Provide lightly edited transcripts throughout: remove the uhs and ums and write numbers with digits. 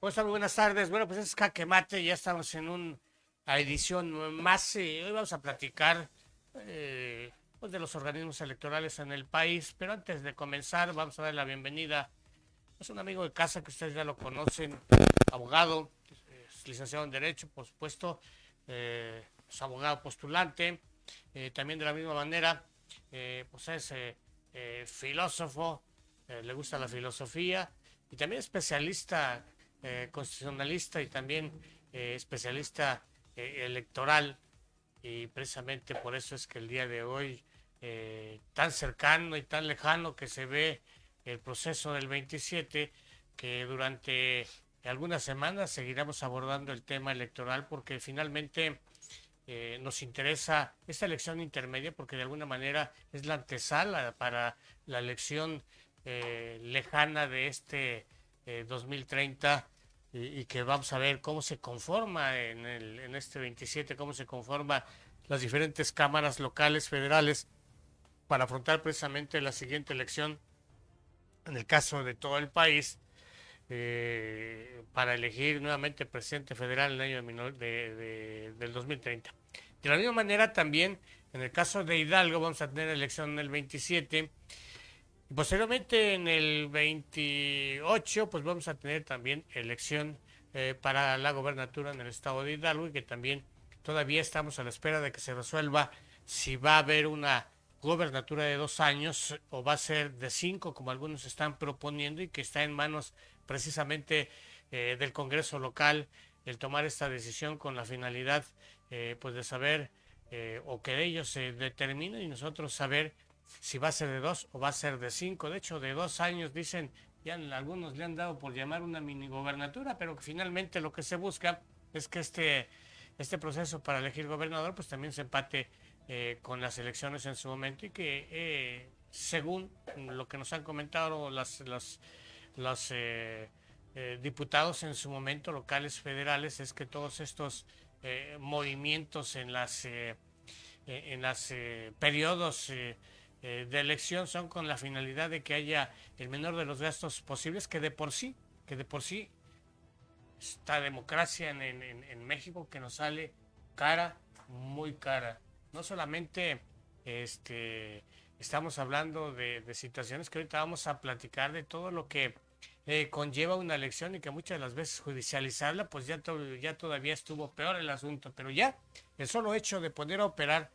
Pues muy buenas tardes. Bueno, pues es Jaque Mate, ya estamos en una edición más. Hoy vamos a platicar pues de los organismos electorales en el país, pero antes de comenzar vamos a dar la bienvenida. Es un amigo de casa que ustedes ya lo conocen, abogado, es licenciado en Derecho, por supuesto, es abogado postulante, también de la misma manera, pues es filósofo, le gusta la filosofía y también especialista constitucionalista y también especialista electoral, y precisamente por eso es que el día de hoy, tan cercano y tan lejano que se ve el proceso del 27, que durante algunas semanas seguiremos abordando el tema electoral porque finalmente nos interesa esta elección intermedia porque de alguna manera es la antesala para la elección lejana de este 2030, y que vamos a ver cómo se conforma en este 27, cómo se conforma las diferentes cámaras locales, federales, para afrontar precisamente la siguiente elección, en el caso de todo el país, para elegir nuevamente presidente federal en el año del 2030. De la misma manera también, en el caso de Hidalgo, vamos a tener elección en el 27. Y posteriormente en el 28, pues vamos a tener también elección para la gobernatura en el estado de Hidalgo, y que también todavía estamos a la espera de que se resuelva si va a haber una gobernatura de 2 años o va a ser de 5, como algunos están proponiendo, y que está en manos precisamente del Congreso local el tomar esta decisión con la finalidad pues de saber o que ellos se determinen y nosotros saber si va a ser de 2 o va a ser de 5. De hecho, de 2 años dicen, ya algunos le han dado por llamar una mini gobernatura, pero que finalmente lo que se busca es que este proceso para elegir gobernador pues también se empate con las elecciones en su momento, y que según lo que nos han comentado los diputados en su momento, locales, federales, es que todos estos movimientos en las periodos de elección son con la finalidad de que haya el menor de los gastos posibles, que de por sí esta democracia en México, que nos sale cara, muy cara. No solamente este, estamos hablando de situaciones que ahorita vamos a platicar, de todo lo que conlleva una elección, y que muchas de las veces judicializarla, pues ya todavía estuvo peor el asunto, pero ya el solo hecho de poder operar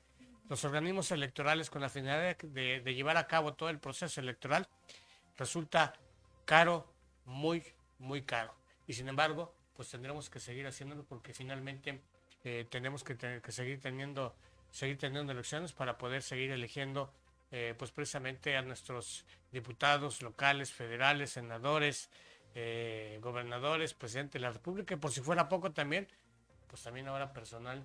los organismos electorales con la finalidad de llevar a cabo todo el proceso electoral resulta caro, muy, muy caro. Y sin embargo, pues tendremos que seguir haciéndolo porque finalmente tenemos que seguir teniendo elecciones para poder seguir eligiendo pues precisamente a nuestros diputados locales, federales, senadores, gobernadores, presidente de la República, y por si fuera poco también, pues también ahora personal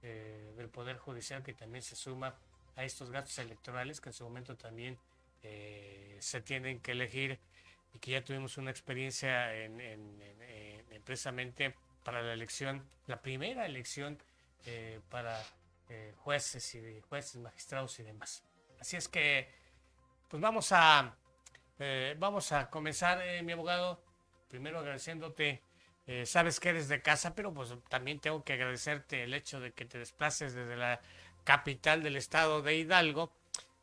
del Poder Judicial, que también se suma a estos gastos electorales que en su momento también se tienen que elegir, y que ya tuvimos una experiencia precisamente para la elección, la primera elección para jueces, magistrados y demás. Así es que, pues vamos a comenzar, mi abogado, primero agradeciéndote. Sabes que eres de casa, pero pues también tengo que agradecerte el hecho de que te desplaces desde la capital del estado de Hidalgo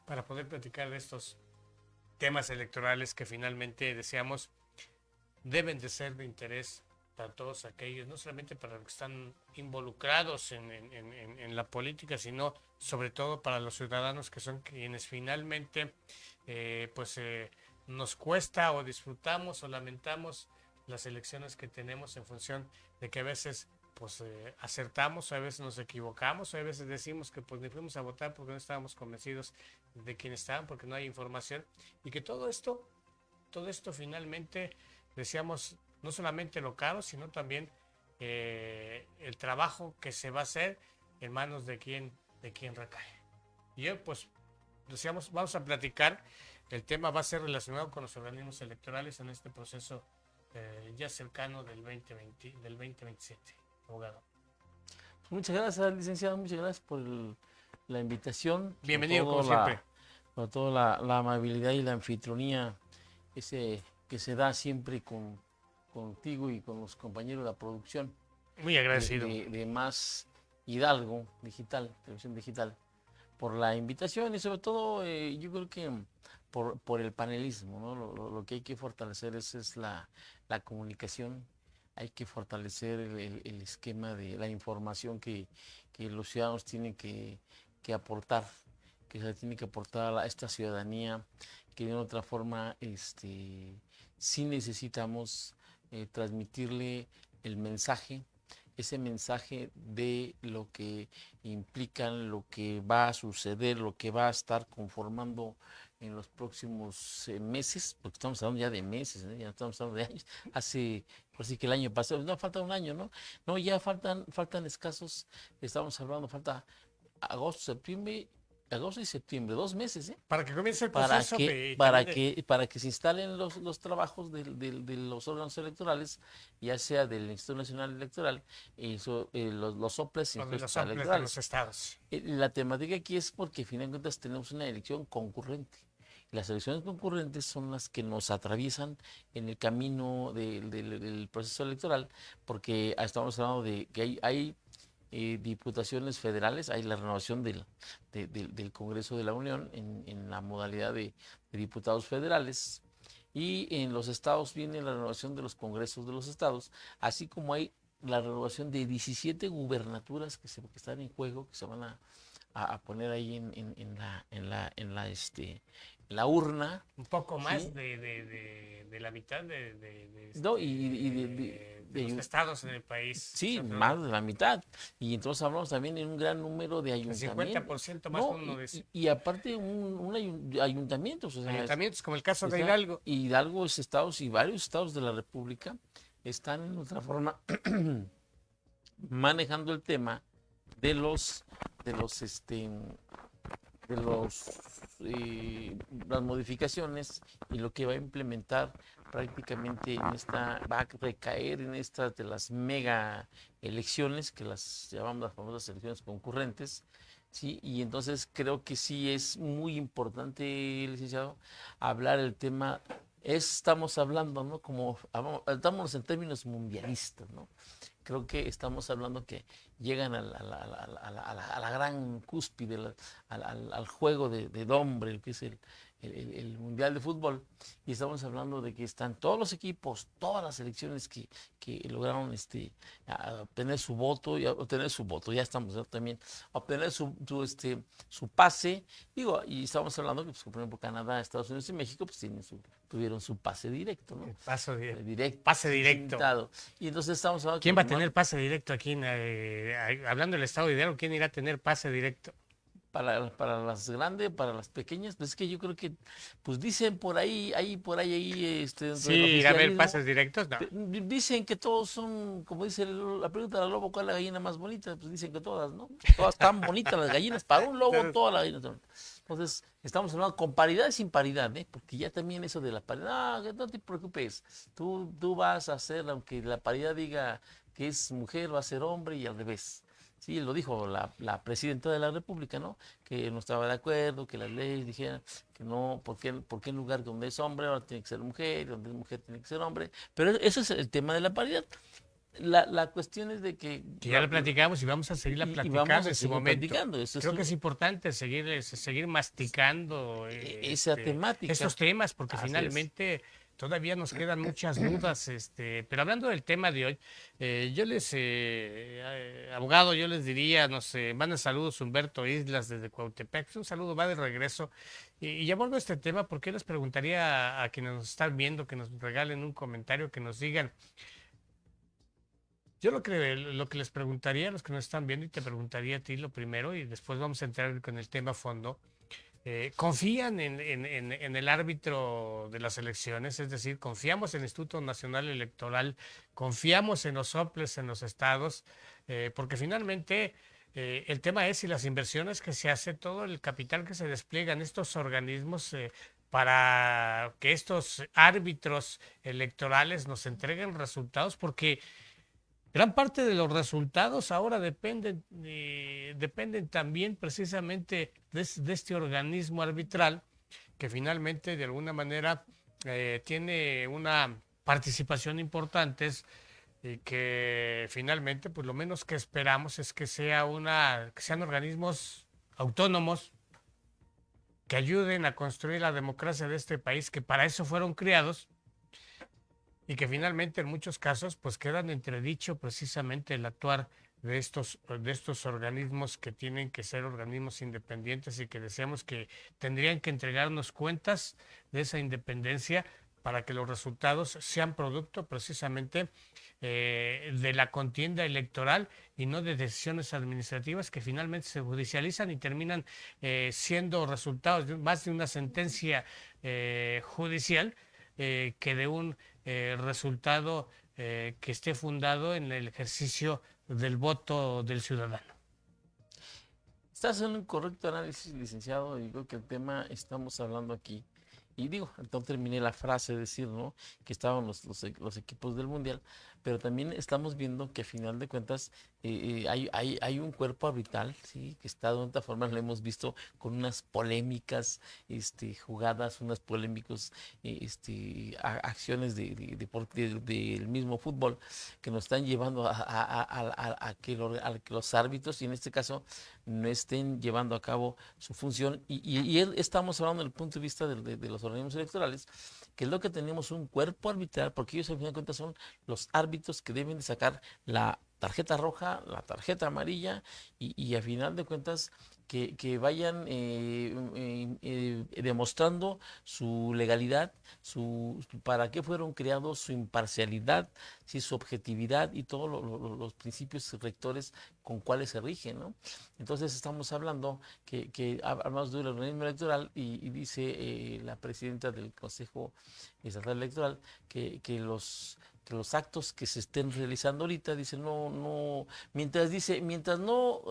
para poder platicar de estos temas electorales que finalmente deseamos deben de ser de interés para todos aquellos, no solamente para los que están involucrados en la política, sino sobre todo para los ciudadanos, que son quienes finalmente pues nos cuesta o disfrutamos o lamentamos las elecciones que tenemos, en función de que a veces pues acertamos, a veces nos equivocamos, a veces decimos que pues ni fuimos a votar porque no estábamos convencidos de quién estaban, porque no hay información, y que todo esto finalmente, decíamos, no solamente lo caro, sino también el trabajo que se va a hacer en manos de quien recae. Y hoy, pues, decíamos, vamos a platicar, el tema va a ser relacionado con los organismos electorales en este proceso ya cercano del 2027, abogado. Muchas gracias, licenciado, muchas gracias por la invitación, Bienvenido, como siempre. sobre todo la amabilidad y la anfitrionía que se da siempre contigo y con los compañeros de la producción Muy agradecido. de Más Hidalgo Digital, Televisión Digital, por la invitación y sobre todo yo creo que por el panelismo, ¿no? Lo que hay que fortalecer es la comunicación, hay que fortalecer el esquema de la información que los ciudadanos tienen que aportar, que se tiene que aportar a esta ciudadanía, que de otra forma sí necesitamos transmitirle el mensaje, ese mensaje de lo que implican, lo que va a suceder, lo que va a estar conformando en los próximos meses, porque estamos hablando ya de meses, ya estamos hablando de años, por así que el año pasado, no, falta un año, ¿no? No, ya faltan escasos, estamos hablando, falta agosto y septiembre, 2 meses, ¿eh? Para que comience el para proceso que, para que, para que se instalen los trabajos de los órganos electorales, ya sea del Instituto Nacional Electoral, los soples y de los institutos soples de electorales. los estados. La temática aquí es porque, a fin de cuentas, tenemos una elección concurrente. Las elecciones concurrentes son las que nos atraviesan en el camino del proceso electoral, porque estamos hablando de que hay diputaciones federales, hay la renovación del Congreso de la Unión en la modalidad de diputados federales, y en los estados viene la renovación de los congresos de los estados, así como hay la renovación de 17 gubernaturas que están en juego, que se van a poner ahí en la urna. Un poco más ¿sí? de la mitad No, de los estados en el país. Sí, más de la mitad. Y entonces hablamos también en un gran número de El ayuntamientos. 50% más uno de y aparte ayuntamientos. O sea, ayuntamientos, como el caso de Hidalgo. Hidalgo es estados y varios estados de la República están en otra forma manejando el tema de las modificaciones y lo que va a implementar prácticamente va a recaer en estas de las mega elecciones, que las llamamos las famosas elecciones concurrentes, ¿sí? Y entonces creo que sí es muy importante, licenciado, hablar el tema. Estamos hablando, ¿no? Estamos en términos mundialistas, ¿no? Creo que estamos hablando que llegan a la gran cúspide, al juego de hombre, que es el Mundial de Fútbol, y estamos hablando de que están todos los equipos, todas las selecciones que lograron obtener su voto, ya estamos también, obtener su pase, y estamos hablando que, pues, por ejemplo, Canadá, Estados Unidos y México, pues tuvieron su pase directo, ¿no? Pase directo. Limitado. Y entonces estamos hablando. ¿Quién va a tener pase directo aquí? Hablando del estado de Hidalgo, ¿quién irá a tener pase directo? Para las grandes, para las pequeñas, pues es que yo creo que, pues dicen por ahí. Sí, ir a ver pases directos, no. Dicen que todos son, como dice la pregunta del lobo, ¿cuál es la gallina más bonita? Pues dicen que todas, ¿no? Todas están bonitas las gallinas, para un lobo todas las gallinas son. Entonces, estamos hablando con paridad y sin paridad, ¿eh? Porque ya también eso de la paridad, no te preocupes, tú vas a hacer, aunque la paridad diga que es mujer, va a ser hombre y al revés. Sí, lo dijo la presidenta de la República, ¿no? Que no estaba de acuerdo, que las leyes dijeran que no, ¿por qué en lugar donde es hombre ahora tiene que ser mujer, donde es mujer tiene que ser hombre? Pero eso es el tema de la paridad. La cuestión es de que ya lo platicamos y vamos a seguirla platicando en su momento. Creo que es importante seguir masticando esa temática. esos temas, porque finalmente todavía nos quedan muchas dudas. Pero hablando del tema de hoy, abogado, yo les diría, manda saludos Humberto Islas desde Cuautepec. Un saludo, va de regreso. Y ya vuelvo a este tema, porque les preguntaría a quienes nos están viendo que nos regalen un comentario, que nos digan. Yo lo que les preguntaría a los que nos están viendo, y te preguntaría a ti lo primero, y después vamos a entrar con el tema a fondo. ¿Confían en el árbitro de las elecciones? Es decir, ¿confiamos en el Instituto Nacional Electoral? ¿Confiamos en los soples en los estados? Porque finalmente el tema es si las inversiones que se hace, todo el capital que se despliega en estos organismos para que estos árbitros electorales nos entreguen resultados, porque gran parte de los resultados ahora dependen también precisamente de este organismo arbitral, que finalmente de alguna manera tiene una participación importantes y que finalmente, pues lo menos que esperamos es que que sean organismos autónomos que ayuden a construir la democracia de este país, que para eso fueron creados y que finalmente en muchos casos pues quedan entredicho precisamente el actuar de estos organismos que tienen que ser organismos independientes y que deseamos que tendrían que entregarnos cuentas de esa independencia para que los resultados sean producto precisamente de la contienda electoral y no de decisiones administrativas que finalmente se judicializan y terminan siendo resultados más de una sentencia judicial que de un resultado que esté fundado en el ejercicio del voto del ciudadano. Está haciendo un correcto análisis, licenciado, y creo que el tema estamos hablando aquí. Y digo, entonces terminé la frase de decir, ¿no? Que estaban los equipos del Mundial, pero también estamos viendo que a final de cuentas hay un cuerpo arbitral, ¿sí? Que está de otra forma, lo hemos visto con unas polémicas jugadas, unas polémicas acciones del mismo fútbol que nos están llevando a que los árbitros, y en este caso no estén llevando a cabo su función. Estamos hablando desde el punto de vista de los organismos electorales, que es lo que tenemos un cuerpo arbitral, porque ellos al final de cuentas son los árbitros que deben de sacar la tarjeta roja, la tarjeta amarilla y a final de cuentas que vayan demostrando su legalidad, para qué fueron creados, su imparcialidad, ¿sí? Su objetividad y todos los principios rectores con cuáles se rigen, ¿no? Entonces estamos hablando que hablamos del organismo electoral y dice la presidenta del Consejo Estatal Electoral que los actos que se estén realizando ahorita, dice, mientras no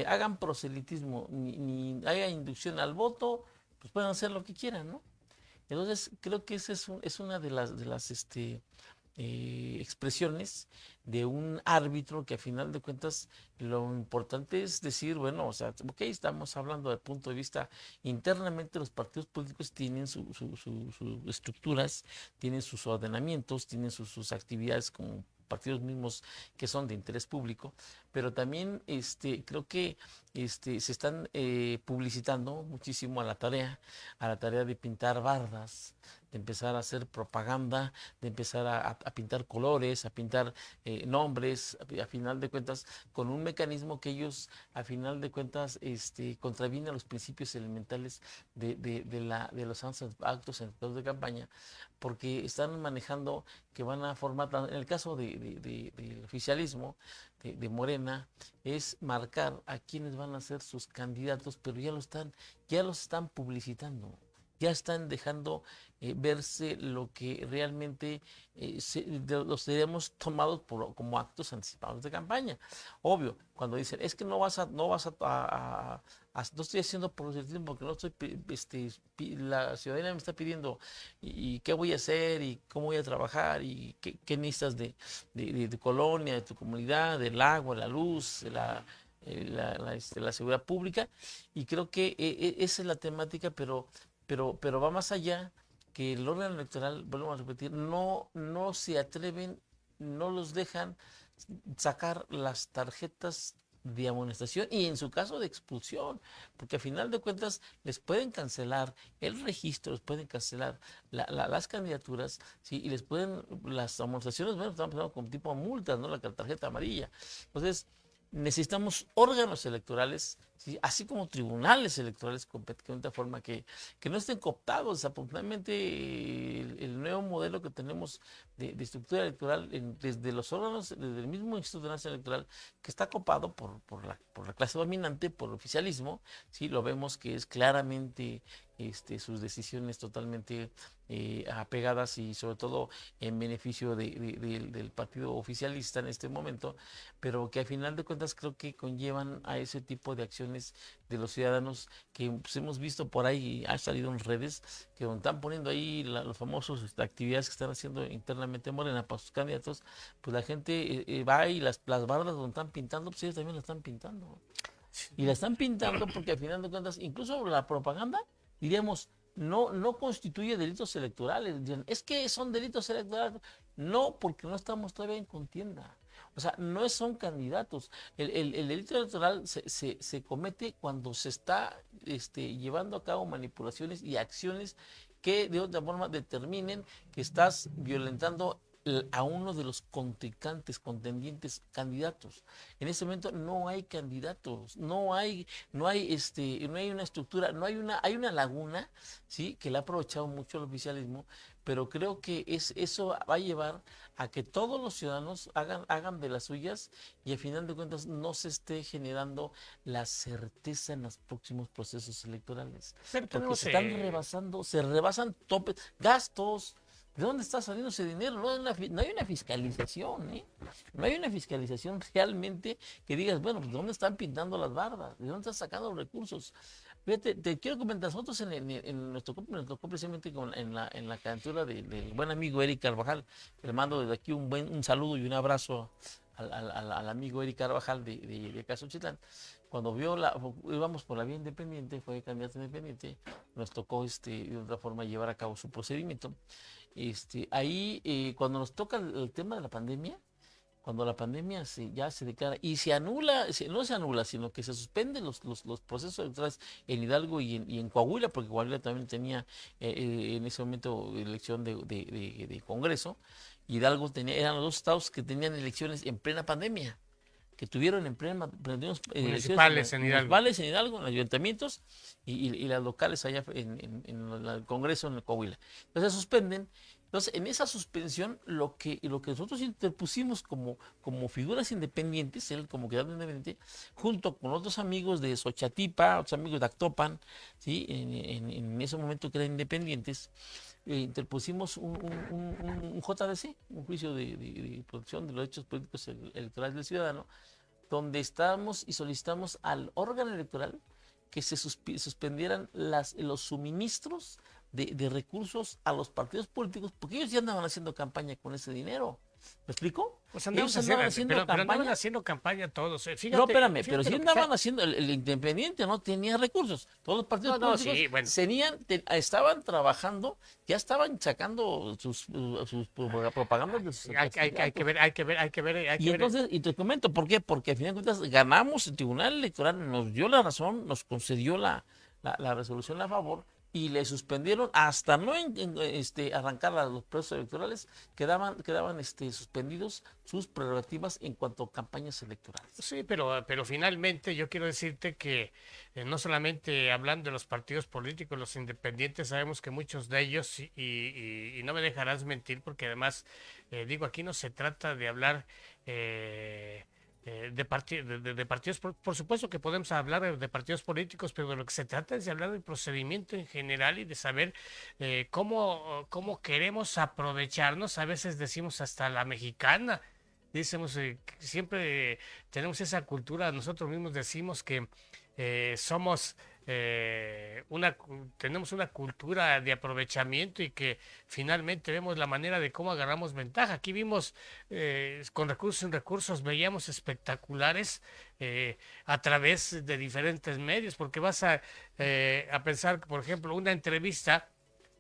hagan proselitismo ni haya inducción al voto, pues pueden hacer lo que quieran, ¿no? Entonces creo que esa es una de las expresiones de un árbitro que a final de cuentas lo importante es decir, bueno, o sea, ok, estamos hablando del punto de vista internamente, los partidos políticos tienen sus estructuras, tienen sus ordenamientos, tienen sus actividades como partidos mismos que son de interés público, pero también creo que se están publicitando muchísimo a la tarea de pintar bardas, de empezar a hacer propaganda, de empezar a pintar colores, a pintar nombres, a final de cuentas, con un mecanismo que ellos, a final de cuentas, contraviene a los principios elementales de los actos de campaña, porque están manejando que van a formar, en el caso del oficialismo, de Morena, es marcar a quienes van a ser sus candidatos, pero ya los están publicitando, ya están dejando verse lo que realmente los tenemos tomados como actos anticipados de campaña. Obvio, cuando dicen, es que no estoy haciendo proselitismo porque no estoy, la ciudadanía me está pidiendo y qué voy a hacer y cómo voy a trabajar y qué necesitas de colonia, de tu comunidad, del agua, la luz, la seguridad pública, y creo que esa es la temática, pero va más allá, que el órgano electoral, volvemos a repetir, no se atreven, no los dejan sacar las tarjetas de amonestación y en su caso de expulsión, porque a final de cuentas les pueden cancelar el registro, les pueden cancelar las candidaturas, ¿sí? Y las amonestaciones, bueno, estamos hablando como tipo de multas, ¿no? La tarjeta amarilla. Entonces, necesitamos órganos electorales, ¿sí? Así como tribunales electorales competentes, de forma que no estén cooptados. Desafortunadamente, el nuevo modelo que tenemos de estructura electoral desde los órganos, desde el mismo Instituto Nacional Electoral, que está copado por la clase dominante, por el oficialismo, ¿sí? Lo vemos que es claramente sus decisiones totalmente apegadas y sobre todo en beneficio del partido oficialista en este momento, pero que al final de cuentas creo que conllevan a ese tipo de acciones de los ciudadanos que pues, hemos visto por ahí, ha salido en redes, que están poniendo ahí los famosos actividades que están haciendo internamente Morena para sus candidatos, pues la gente va y las barras donde están pintando, pues ellos también la están pintando. Y la están pintando porque al final de cuentas, incluso la propaganda, diríamos, no constituye delitos electorales. Dicen, es que son delitos electorales. No, porque no estamos todavía en contienda. O sea, no son candidatos. El delito electoral se comete cuando se está llevando a cabo manipulaciones y acciones que de otra forma determinen que estás violentando a uno de los contrincantes, contendientes, candidatos. En este momento no hay candidatos, no hay una estructura, hay una laguna, sí, que le ha aprovechado mucho el oficialismo, pero creo que eso va a llevar a que todos los ciudadanos hagan de las suyas y al final de cuentas no se esté generando la certeza en los próximos procesos electorales. Pero Porque tenemos, se rebasan topes, gastos. ¿De dónde está saliendo ese dinero? No hay una fiscalización, ¿eh? No hay una fiscalización realmente que digas, bueno, pues ¿de dónde están pintando las bardas? ¿De dónde están sacando los recursos? Fíjate, te quiero comentar, nosotros nos tocó precisamente en la candidatura del buen amigo Eric Carvajal. Le mando desde aquí un saludo y un abrazo al amigo Eric Carvajal de Casochitlán. Cuando íbamos por la vía independiente, fue candidato independiente, nos tocó de otra forma llevar a cabo su procedimiento. Ahí, cuando nos toca el tema de la pandemia, cuando la pandemia ya se declara y se anula, no se anula, sino que se suspenden los procesos electorales en Hidalgo y en Coahuila, porque Coahuila también tenía en ese momento elección de Congreso. Hidalgo eran los dos estados que tenían elecciones en plena pandemia, que tuvieron en plena municipales en Hidalgo. Municipales en Hidalgo, en los ayuntamientos y las locales allá en el Congreso en Coahuila. Entonces se suspenden. Entonces, en esa suspensión, lo que nosotros interpusimos como figuras independientes, él como candidato independiente, junto con otros amigos de Xochatipa, otros amigos de Actopan, ¿sí? En ese momento que eran independientes, interpusimos un JDC, un juicio de protección de los derechos políticos electorales del ciudadano, donde estábamos y solicitamos al órgano electoral que se suspendieran los suministros de recursos a los partidos políticos, porque ellos ya andaban haciendo campaña con ese dinero. ¿Me explico? Pues ellos andaban haciendo campaña. Andaban haciendo campaña todos. Fíjate, no, espérame, pero si andaban haciendo, el independiente no tenía recursos. Todos los partidos políticos sí, bueno. estaban trabajando, ya estaban sacando sus propagandas de sus hay que ver. Y entonces, y te comento, ¿por qué? Porque al final de cuentas ganamos, el Tribunal Electoral nos dio la razón, nos concedió la resolución a favor, y le suspendieron hasta no arrancar los procesos electorales, quedaban suspendidos sus prerrogativas en cuanto a campañas electorales. Sí, pero finalmente yo quiero decirte que no solamente hablando de los partidos políticos, los independientes, sabemos que muchos de ellos, y no me dejarás mentir, porque además, digo, aquí no se trata de hablar de partidos, por supuesto que podemos hablar de partidos políticos, pero de lo que se trata es de hablar del procedimiento en general y de saber cómo queremos aprovecharnos. A veces decimos hasta la mexicana, decimos, siempre tenemos esa cultura, nosotros mismos decimos que somos tenemos una cultura de aprovechamiento y que finalmente vemos la manera de cómo agarramos ventaja. Aquí vimos con recursos sin recursos, veíamos espectaculares a través de diferentes medios, porque vas a pensar, por ejemplo, una entrevista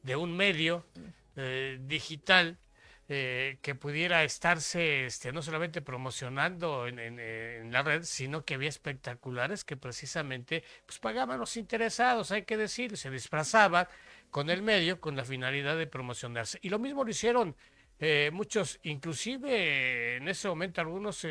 de un medio digital que pudiera estarse no solamente promocionando en la red, sino que había espectaculares que precisamente pues pagaban los interesados, hay que decir, se disfrazaban con el medio con la finalidad de promocionarse. Y lo mismo lo hicieron muchos, inclusive en ese momento algunos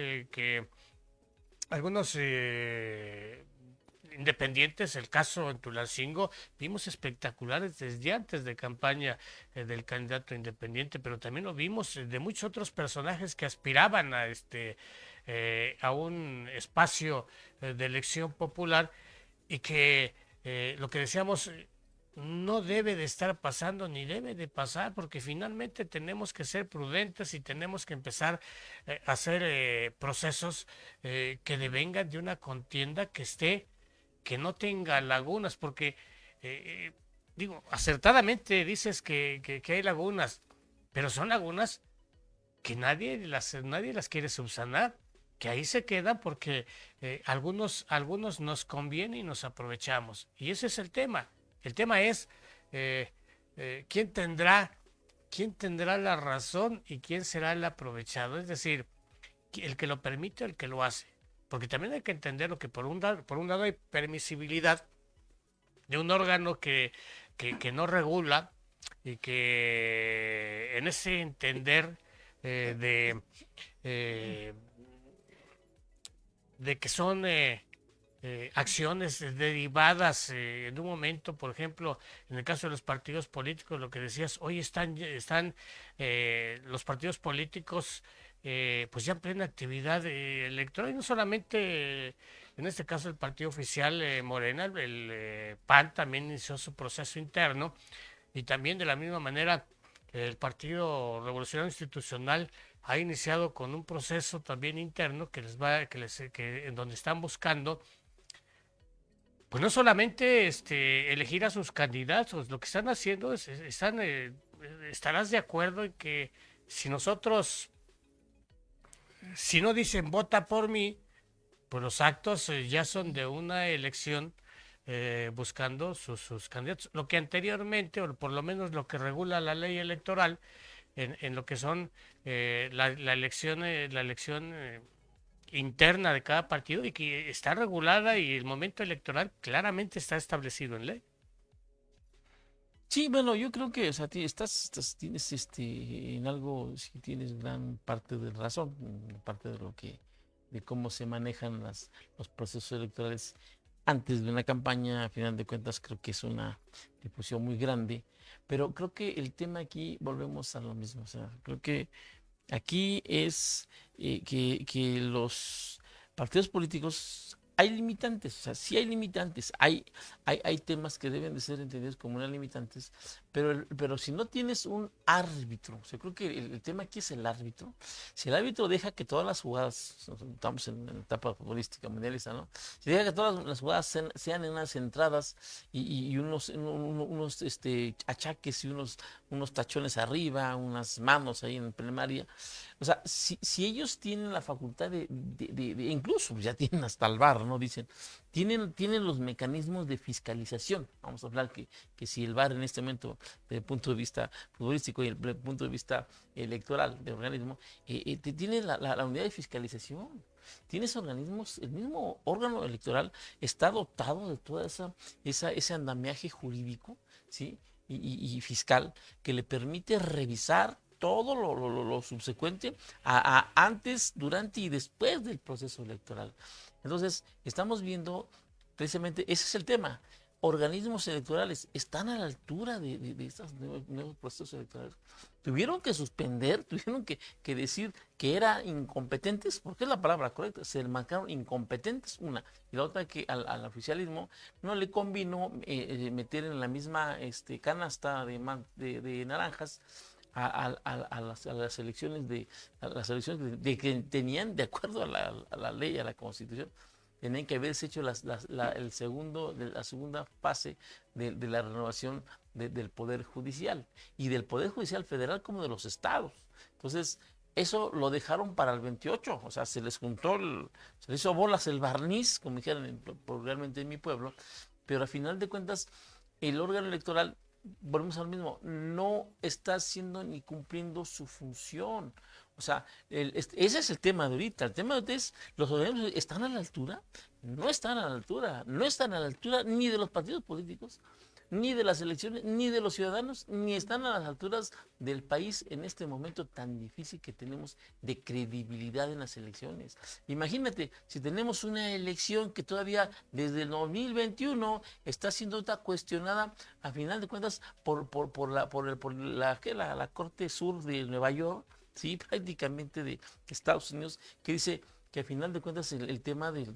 independientes, el caso en Tulancingo, vimos espectaculares desde antes de campaña del candidato independiente, pero también lo vimos de muchos otros personajes que aspiraban a un espacio de elección popular y que lo que decíamos no debe de estar pasando ni debe de pasar, porque finalmente tenemos que ser prudentes y tenemos que empezar a hacer procesos que devengan de una contienda que no tenga lagunas, porque digo, acertadamente dices que hay lagunas, pero son lagunas que nadie las quiere subsanar, que ahí se quedan porque algunos nos conviene y nos aprovechamos. Y ese es el tema. El tema es eh, ¿quién tendrá la razón y quién será el aprovechado? Es decir, el que lo permite o el que lo hace. Porque también hay que entender lo que por un lado hay permisibilidad de un órgano que no regula y que en ese entender de, eh, de que son acciones derivadas en un momento, por ejemplo, en el caso de los partidos políticos, lo que decías, hoy están los partidos políticos pues ya en plena actividad electoral, y no solamente en este caso el partido oficial Morena, el PAN también inició su proceso interno, y también de la misma manera el Partido Revolucionario Institucional ha iniciado con un proceso también interno en donde están buscando pues no solamente elegir a sus candidatos, lo que están haciendo estarás de acuerdo en que si nosotros, si no dicen vota por mí, pues los actos ya son de una elección buscando sus candidatos. Lo que anteriormente, o por lo menos lo que regula la ley electoral, en lo que son la elección interna de cada partido y que está regulada y el momento electoral claramente está establecido en ley. Sí, bueno, yo creo que, o sea, tienes en algo, sí tienes gran parte de razón, parte de lo de cómo se manejan los procesos electorales antes de una campaña, a final de cuentas creo que es una discusión muy grande, pero creo que el tema aquí volvemos a lo mismo, o sea, creo que aquí es que los partidos políticos hay limitantes, o sea, sí hay limitantes, hay temas que deben de ser entendidos como unas limitantes, pero si no tienes un árbitro, o sea, creo que el tema aquí es el árbitro. Si el árbitro deja que todas las jugadas, estamos en etapa futbolística mundialista, ¿no? Si deja que todas las jugadas sean en unas entradas y unos achaques y unos tachones arriba, unas manos ahí en primaria, o sea, si ellos tienen la facultad incluso ya tienen hasta el VAR, ¿no? Dicen, tienen los mecanismos de fiscalización. Vamos a hablar que si el VAR en este momento, desde el punto de vista futbolístico y desde el punto de vista electoral del organismo, tiene la unidad de fiscalización. Tienes organismos, el mismo órgano electoral está dotado de toda ese andamiaje jurídico, ¿sí? Y fiscal que le permite revisar todo lo subsecuente antes, durante y después del proceso electoral. Entonces, estamos viendo precisamente, ese es el tema. Organismos electorales están a la altura de estos nuevos procesos electorales. Tuvieron que suspender, tuvieron que decir que eran incompetentes, porque es la palabra correcta, se marcaron incompetentes, una, y la otra que al oficialismo no le convino meter en la misma canasta de naranjas a las elecciones que tenían, de acuerdo a la ley, a la constitución, tenían que haberse hecho la segunda fase de la renovación del Poder Judicial, y del Poder Judicial federal como de los estados. Entonces, eso lo dejaron para el 28, o sea, se les hizo bolas el barniz, como dijeron vulgarmente en mi pueblo, pero a final de cuentas, el órgano electoral, volvemos al mismo, no está haciendo ni cumpliendo su función. O sea, ese es el tema de ahorita. El tema de ahorita es, ¿los organismos están a la altura? No están a la altura. No están a la altura ni de los partidos políticos, ni de las elecciones, ni de los ciudadanos, ni están a las alturas del país en este momento tan difícil que tenemos de credibilidad en las elecciones. Imagínate, si tenemos una elección que todavía desde el 2021 está siendo cuestionada, a final de cuentas, la Corte Sur de Nueva York, sí, prácticamente de Estados Unidos, que dice que al final de cuentas el tema del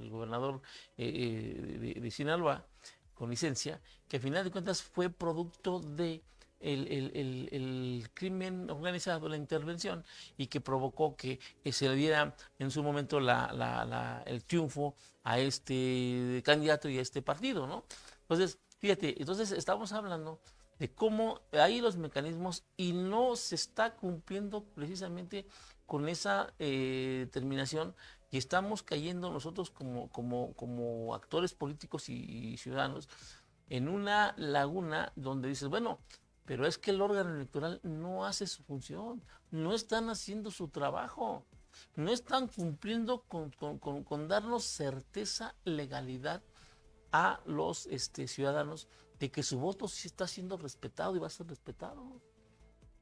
gobernador de Sinaloa con licencia, que al final de cuentas fue producto de el crimen organizado, la intervención, y que provocó que se le diera en su momento el triunfo a este candidato y a este partido, ¿no? Entonces, fíjate, entonces estamos hablando de cómo hay los mecanismos y no se está cumpliendo precisamente con esa terminación, y estamos cayendo nosotros como actores políticos y ciudadanos en una laguna donde dices, bueno, pero es que el órgano electoral no hace su función, no están haciendo su trabajo, no están cumpliendo con darnos certeza, legalidad a los ciudadanos de que su voto sí está siendo respetado y va a ser respetado. O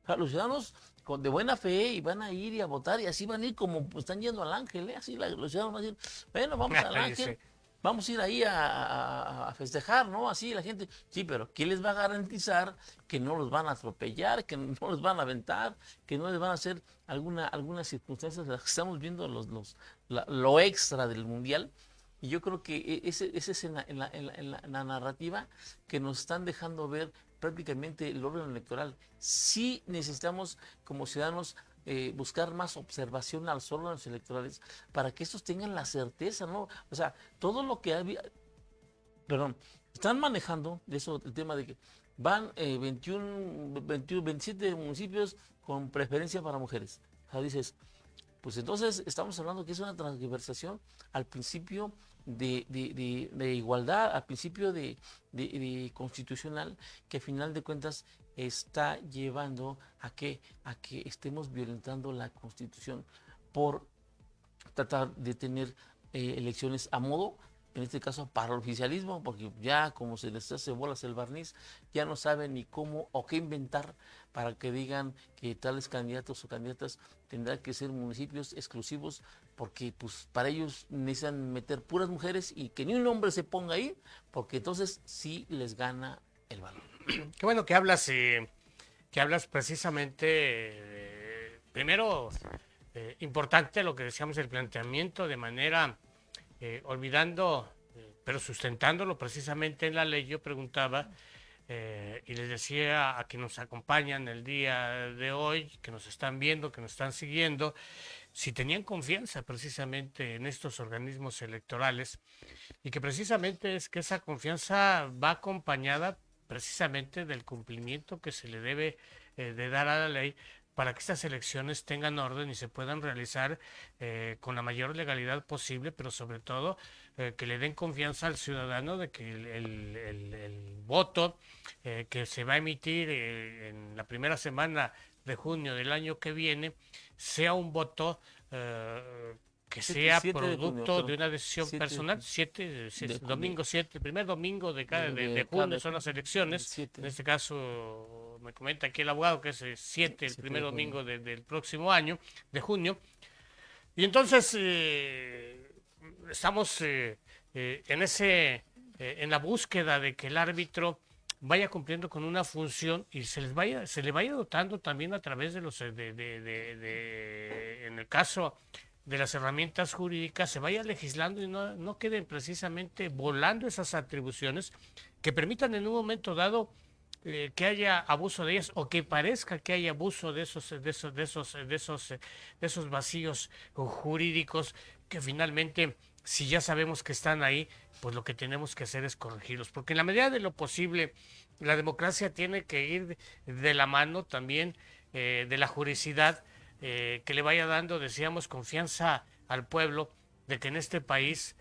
sea, los ciudadanos de buena fe y van a ir y a votar y así van a ir como pues, están yendo al ángel, ¿eh? Así los ciudadanos van a decir, bueno, vamos al ángel, vamos a ir ahí a festejar, ¿no? Así la gente, sí, pero ¿quién les va a garantizar que no los van a atropellar, que no los van a aventar, que no les van a hacer algunas circunstancias, las que estamos viendo lo extra del mundial? Y yo creo que ese es en la narrativa que nos están dejando ver prácticamente el órgano electoral. Sí necesitamos como ciudadanos buscar más observación a los órganos electorales para que estos tengan la certeza, ¿no? O sea, todo lo que había, perdón, están manejando de eso, el tema de que van 27 municipios con preferencia para mujeres. O sea, dices, pues entonces estamos hablando que es una transversación al principio de igualdad, al principio de constitucional, que a final de cuentas está llevando a que estemos violentando la Constitución por tratar de tener elecciones a modo, en este caso para el oficialismo, porque ya como se les hace bolas el barniz, ya no saben ni cómo o qué inventar para que digan que tales candidatos o candidatas tendrán que ser municipios exclusivos, porque pues para ellos necesitan meter puras mujeres y que ni un hombre se ponga ahí, porque entonces sí les gana el valor. Qué bueno que hablas precisamente, primero, importante lo que decíamos, el planteamiento de manera, olvidando, pero sustentándolo precisamente en la ley. Yo preguntaba y les decía a quienes nos acompañan el día de hoy, que nos están viendo, que nos están siguiendo, si tenían confianza precisamente en estos organismos electorales, y que precisamente es que esa confianza va acompañada precisamente del cumplimiento que se le debe de dar a la ley para que estas elecciones tengan orden y se puedan realizar con la mayor legalidad posible, pero sobre todo que le den confianza al ciudadano de que el voto que se va a emitir en la primera semana de junio del año que viene sea un voto que sea producto de una decisión personal. Domingo 7, el primer domingo de junio son las elecciones. En este caso, me comenta aquí el abogado que es 7, el primer domingo del próximo año, de junio. Y entonces estamos en la búsqueda de que el árbitro vaya cumpliendo con una función y se le vaya dotando también a través de en el caso de las herramientas jurídicas, se vaya legislando y no queden precisamente volando esas atribuciones que permitan en un momento dado que haya abuso de ellas o que parezca que haya abuso de esos vacíos jurídicos que finalmente, si ya sabemos que están ahí, pues lo que tenemos que hacer es corregirlos, porque en la medida de lo posible la democracia tiene que ir de la mano también de la juridicidad, que le vaya dando, decíamos, confianza al pueblo de que en este país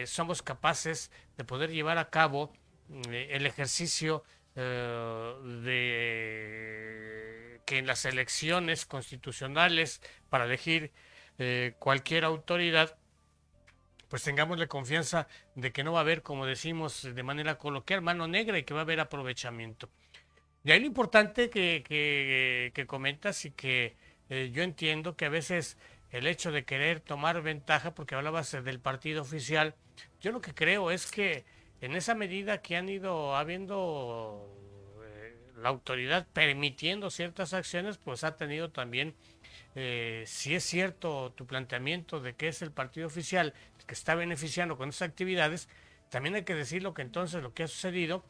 somos capaces de poder llevar a cabo el ejercicio de que en las elecciones constitucionales para elegir cualquier autoridad, pues tengámosle confianza de que no va a haber, como decimos de manera coloquial, mano negra y que va a haber aprovechamiento. Y ahí lo importante que comentas y que yo entiendo que a veces el hecho de querer tomar ventaja, porque hablabas del partido oficial, yo lo que creo es que en esa medida que han ido habiendo la autoridad permitiendo ciertas acciones, pues ha tenido también, si es cierto tu planteamiento de que es el partido oficial el que está beneficiando con esas actividades, también hay que decirlo que entonces lo que ha sucedido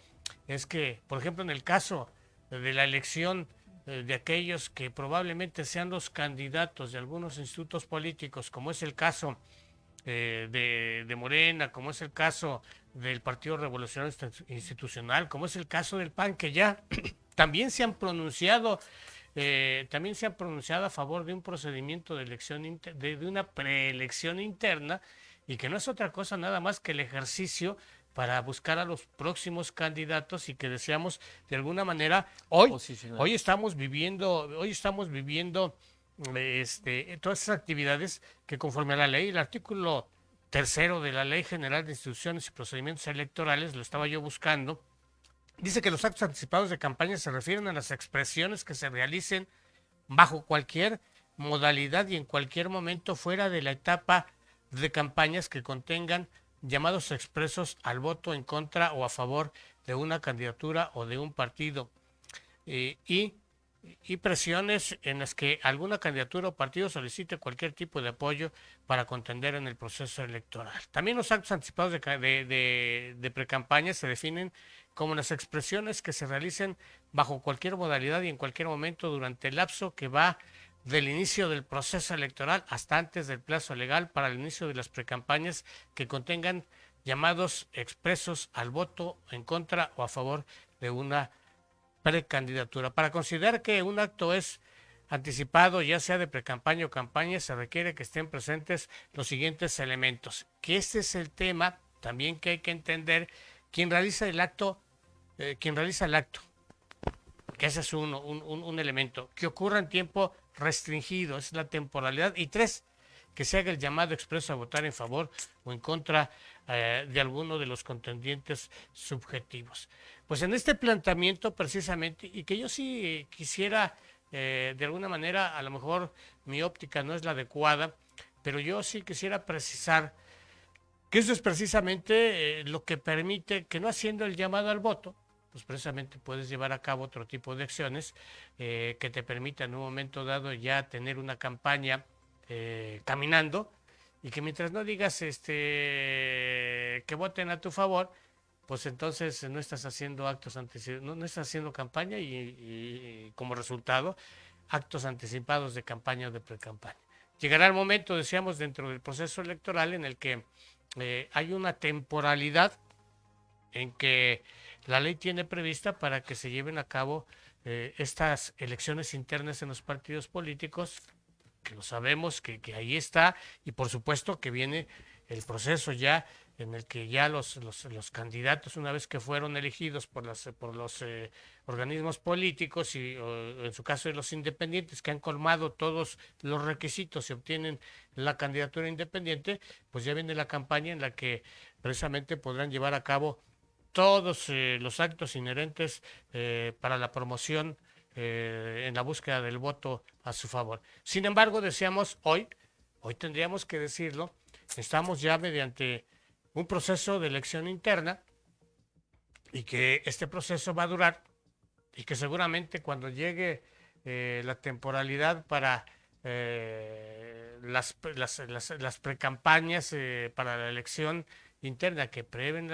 es que, por ejemplo, en el caso de la elección de aquellos que probablemente sean los candidatos de algunos institutos políticos, como es el caso de Morena, como es el caso del Partido Revolucionario Institucional, como es el caso del PAN, que ya también se han pronunciado a favor de un procedimiento de elección de una preelección interna, y que no es otra cosa nada más que el ejercicio para buscar a los próximos candidatos y que deseamos de alguna manera hoy Posicionar. hoy estamos viviendo todas esas actividades que conforme a la ley, el artículo tercero de la Ley General de Instituciones y Procedimientos Electorales, lo estaba yo buscando, dice que los actos anticipados de campaña se refieren a las expresiones que se realicen bajo cualquier modalidad y en cualquier momento fuera de la etapa de campañas que contengan llamados expresos al voto en contra o a favor de una candidatura o de un partido eh, y, y presiones en las que alguna candidatura o partido solicite cualquier tipo de apoyo para contender en el proceso electoral. También los actos anticipados de precampaña se definen como las expresiones que se realicen bajo cualquier modalidad y en cualquier momento durante el lapso que va del inicio del proceso electoral hasta antes del plazo legal para el inicio de las precampañas que contengan llamados expresos al voto en contra o a favor de una precandidatura. Para considerar que un acto es anticipado, ya sea de precampaña o campaña, se requiere que estén presentes los siguientes elementos. Que este es el tema también que hay que entender quien realiza el acto, que ese es un elemento. Que ocurra en tiempo restringido, es la temporalidad. Y tres, que se haga el llamado expreso a votar en favor o en contra de alguno de los contendientes subjetivos. Pues en este planteamiento precisamente, y que yo sí quisiera, de alguna manera, a lo mejor mi óptica no es la adecuada, pero yo sí quisiera precisar que eso es precisamente lo que permite que no haciendo el llamado al voto, pues precisamente puedes llevar a cabo otro tipo de acciones que te permitan en un momento dado ya tener una campaña caminando y que mientras no digas que voten a tu favor, pues entonces no estás haciendo actos anticipados, no estás haciendo campaña y como resultado actos anticipados de campaña o de precampaña. Llegará el momento, decíamos, dentro del proceso electoral en el que hay una temporalidad en que la ley tiene prevista para que se lleven a cabo estas elecciones internas en los partidos políticos, que lo sabemos que ahí está, y por supuesto que viene el proceso ya en el que ya los candidatos, una vez que fueron elegidos por los organismos políticos y en su caso de los independientes que han colmado todos los requisitos y obtienen la candidatura independiente, pues ya viene la campaña en la que precisamente podrán llevar a cabo todos los actos inherentes para la promoción en la búsqueda del voto a su favor. Sin embargo, decíamos hoy tendríamos que decirlo, estamos ya mediante un proceso de elección interna y que este proceso va a durar y que seguramente cuando llegue la temporalidad para las precampañas para la elección interna que prevén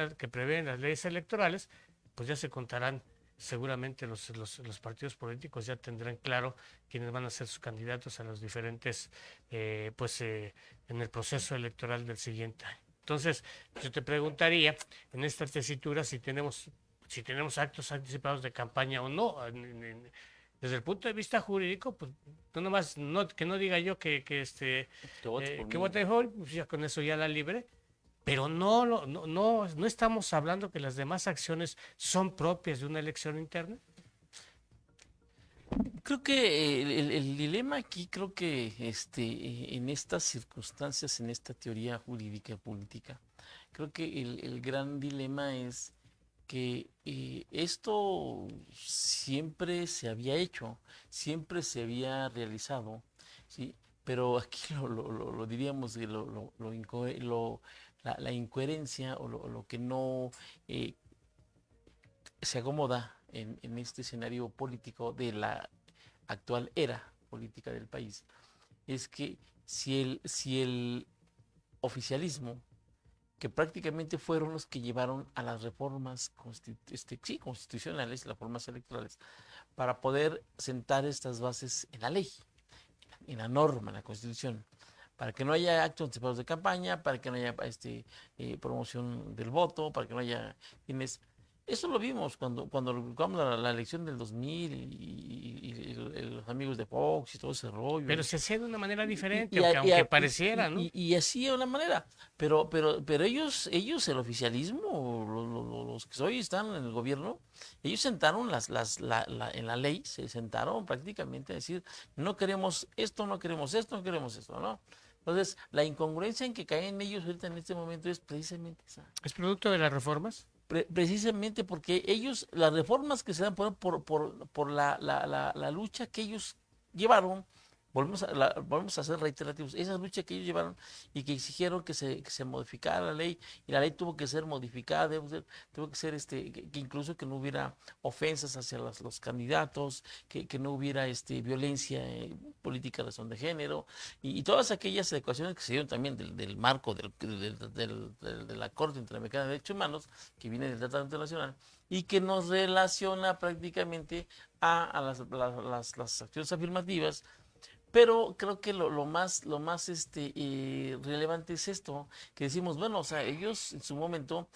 las leyes electorales, pues ya se contarán seguramente los partidos políticos ya tendrán claro quiénes van a ser sus candidatos a los diferentes, en el proceso electoral del siguiente año. Entonces, yo te preguntaría en esta tesitura si tenemos actos anticipados de campaña o no. Desde el punto de vista jurídico, pues no nomás que no diga yo que vote por, pues ya con eso ya la libre. Pero no estamos hablando que las demás acciones son propias de una elección interna. Creo que el dilema aquí, creo que en estas circunstancias, en esta teoría jurídica y política, creo que el gran dilema es que esto siempre se había hecho, siempre se había realizado, ¿sí? Pero aquí lo diríamos, la incoherencia o lo que no se acomoda en este escenario político de la actual era política del país, es que si el oficialismo, que prácticamente fueron los que llevaron a las reformas constitucionales, las reformas electorales, para poder sentar estas bases en la ley, en la norma, en la Constitución, para que no haya actos anticipados de campaña, para que no haya promoción del voto, para que no haya quienes Eso lo vimos cuando jugamos la elección del 2000 los amigos de Fox y todo ese rollo. Pero se hacía de una manera Y, diferente, aunque pareciera, ¿no? y así de una manera. Pero ellos, el oficialismo, los que hoy están en el gobierno, ellos sentaron en la ley, se sentaron prácticamente a decir, no queremos esto, no queremos esto, no queremos esto, ¿no? Entonces, la incongruencia en que caen ellos ahorita en este momento es precisamente esa. ¿Es producto de las reformas? Precisamente porque ellos, las reformas que se dan por la lucha que ellos llevaron, volvemos a ser reiterativos, esa lucha que ellos llevaron y que exigieron que se modificara la ley, y la ley tuvo que ser modificada, tuvo que ser que incluso que no hubiera ofensas hacia los candidatos, que no hubiera violencia política de razón de género, y todas aquellas adecuaciones que se dieron también del marco de la Corte Interamericana de Derechos Humanos, que viene del Tratado Internacional, y que nos relaciona prácticamente a las acciones afirmativas. Pero creo que lo más relevante es esto, que decimos, bueno, o sea, ellos en su momento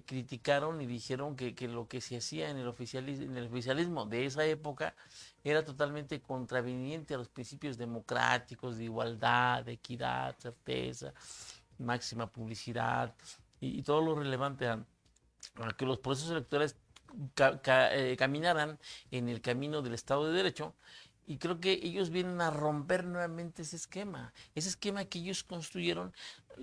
criticaron y dijeron que lo que se hacía en el oficialismo de esa época era totalmente contraviniente a los principios democráticos de igualdad, de equidad, certeza, máxima publicidad y todo lo relevante a que los procesos electorales caminaran en el camino del Estado de Derecho. Y creo que ellos vienen a romper nuevamente ese esquema que ellos construyeron,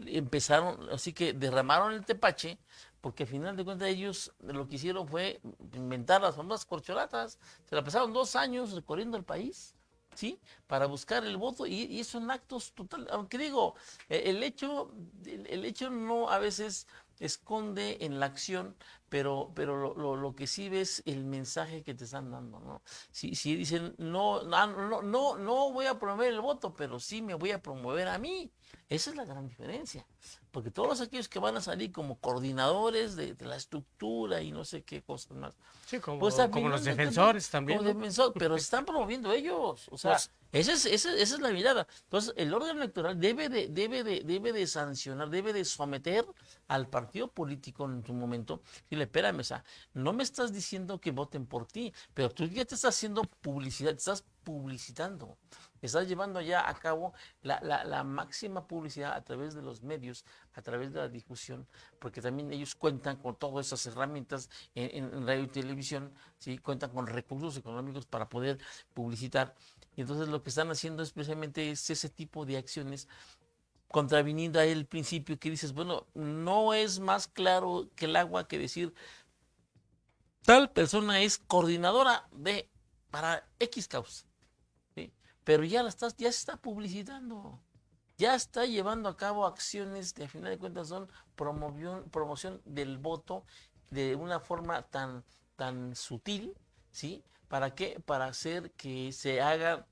empezaron, así que derramaron el tepache, porque al final de cuentas ellos lo que hicieron fue inventar las famosas corcholatas, se la pasaron 2 años recorriendo el país, ¿sí? Para buscar el voto, y son actos total, aunque digo, el hecho no a veces esconde en la acción, pero lo que sí ves el mensaje que te están dando, ¿no? Si dicen, no voy a promover el voto, pero sí me voy a promover a mí. Esa es la gran diferencia. Porque todos aquellos que van a salir como coordinadores de la estructura y no sé qué cosas más, Sí, pues al como final los de cuentas, defensores también, como ¿no? defensor, pero se están promoviendo ellos. O sea, Pues, esa es la mirada. Entonces, el órgano electoral debe de sancionar, debe de someter al partido político en su momento. Dile, espérame, o sea, no me estás diciendo que voten por ti, pero tú ya te estás haciendo publicidad, te estás publicitando. Estás llevando ya a cabo la máxima publicidad a través de los medios, a través de la difusión, porque también ellos cuentan con todas esas herramientas en radio y televisión, ¿sí? Cuentan con recursos económicos para poder publicitar. Y entonces lo que están haciendo es precisamente ese tipo de acciones, contraviniendo a el principio que dices, bueno, no es más claro que el agua que decir, tal persona es coordinadora para X causa, ¿sí? Pero ya se está publicitando, ya está llevando a cabo acciones que a final de cuentas son promoción del voto de una forma tan sutil, ¿sí? ¿Para qué? Para hacer que se haga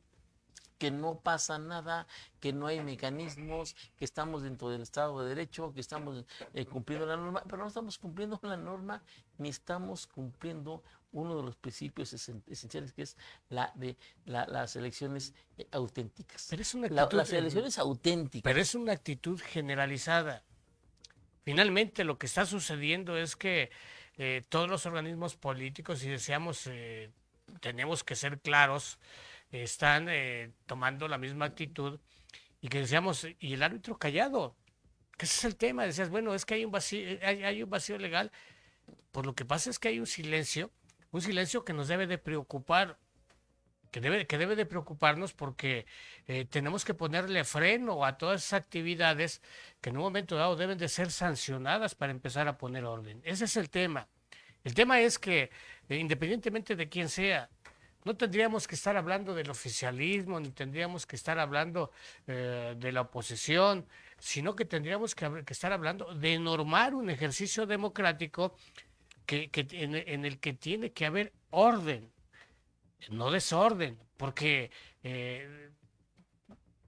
que no pasa nada, que no hay mecanismos, que estamos dentro del Estado de Derecho, que estamos cumpliendo la norma, pero no estamos cumpliendo la norma ni estamos cumpliendo uno de los principios esenciales, que es las elecciones auténticas. pero es una actitud, Las elecciones auténticas. pero es una actitud generalizada. Finalmente, lo que está sucediendo es que todos los organismos políticos, si deseamos, tenemos que ser claros, están tomando la misma actitud y que decíamos, y el árbitro callado, que ese es el tema, decías, bueno, es que hay un vacío, hay un vacío legal, pues lo que pasa es que hay un silencio que nos debe de preocupar, que debe de preocuparnos porque tenemos que ponerle freno a todas esas actividades que en un momento dado deben de ser sancionadas para empezar a poner orden. Ese es el tema. El tema es que, independientemente de quién sea, no tendríamos que estar hablando del oficialismo, ni tendríamos que estar hablando de la oposición, sino que tendríamos que estar hablando de normar un ejercicio democrático en el que tiene que haber orden, no desorden, porque